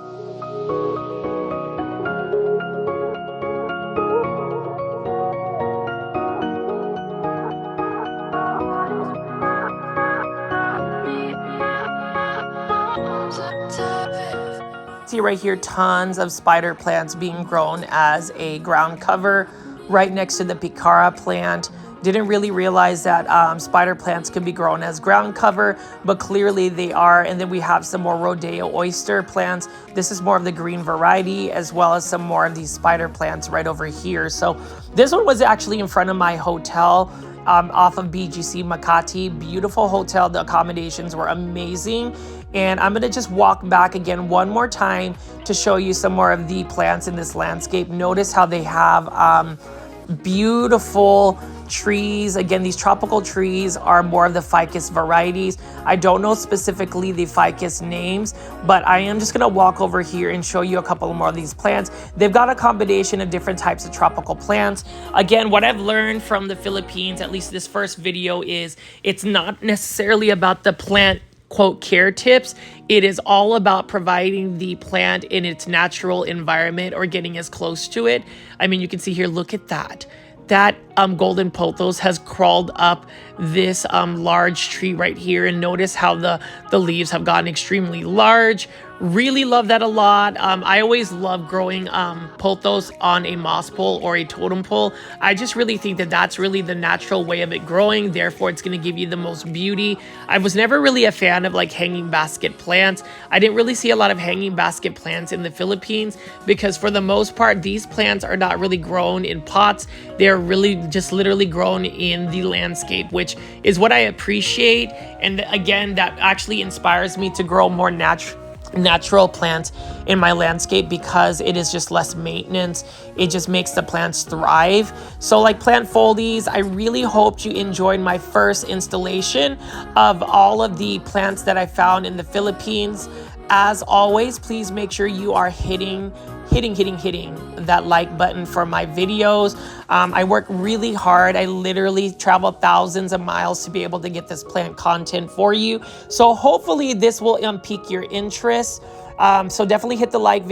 See right here, tons of spider plants being grown as a ground cover right next to the picara plant. Didn't really realize that spider plants can be grown as ground cover, but clearly they are. And then we have some more rodeo oyster plants. This is more of the green variety, as well as some more of these spider plants right over here. So this one was actually in front of my hotel off of BGC Makati. Beautiful hotel. The accommodations were amazing. And I'm gonna just walk back again one more time to show you some more of the plants in this landscape. Notice how they have beautiful trees. Again, these tropical trees are more of the ficus varieties. I don't know specifically the ficus names, but I am just gonna walk over here and show you a couple more of these plants. They've got a combination of different types of tropical plants. Again, what I've learned from the Philippines, at least this first video, is it's not necessarily about the plant quote care tips. It is all about providing the plant in its natural environment or getting as close to it. I mean, you can see here, look at that. That golden pothos has crawled up this large tree right here, and notice how the leaves have gotten extremely large. Really love that a lot. I always love growing pothos on a moss pole or a totem pole. I just really think that that's really the natural way of it growing. Therefore, it's going to give you the most beauty. I was never really a fan of like hanging basket plants. I didn't really see a lot of hanging basket plants in the Philippines because for the most part, these plants are not really grown in pots. They're really just literally grown in the landscape, which is what I appreciate. And again, that actually inspires me to grow more natural plants in my landscape because it is just less maintenance. It just makes the plants thrive. So like plant foldies, I really hoped you enjoyed my first installation of all of the plants that I found in the Philippines. As always, please make sure you are hitting that like button for my videos. I work really hard. I literally travel thousands of miles to be able to get this plant content for you. So hopefully this will pique your interest. So definitely hit the like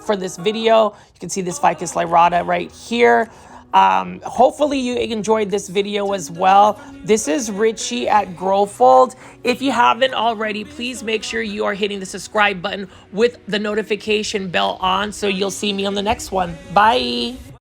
for this video. You can see this Ficus lyrata right here. Hopefully you enjoyed this video as well. This is Richie at Growfold. If you haven't already, please make sure you are hitting the subscribe button with the notification bell on so you'll see me on the next one. Bye.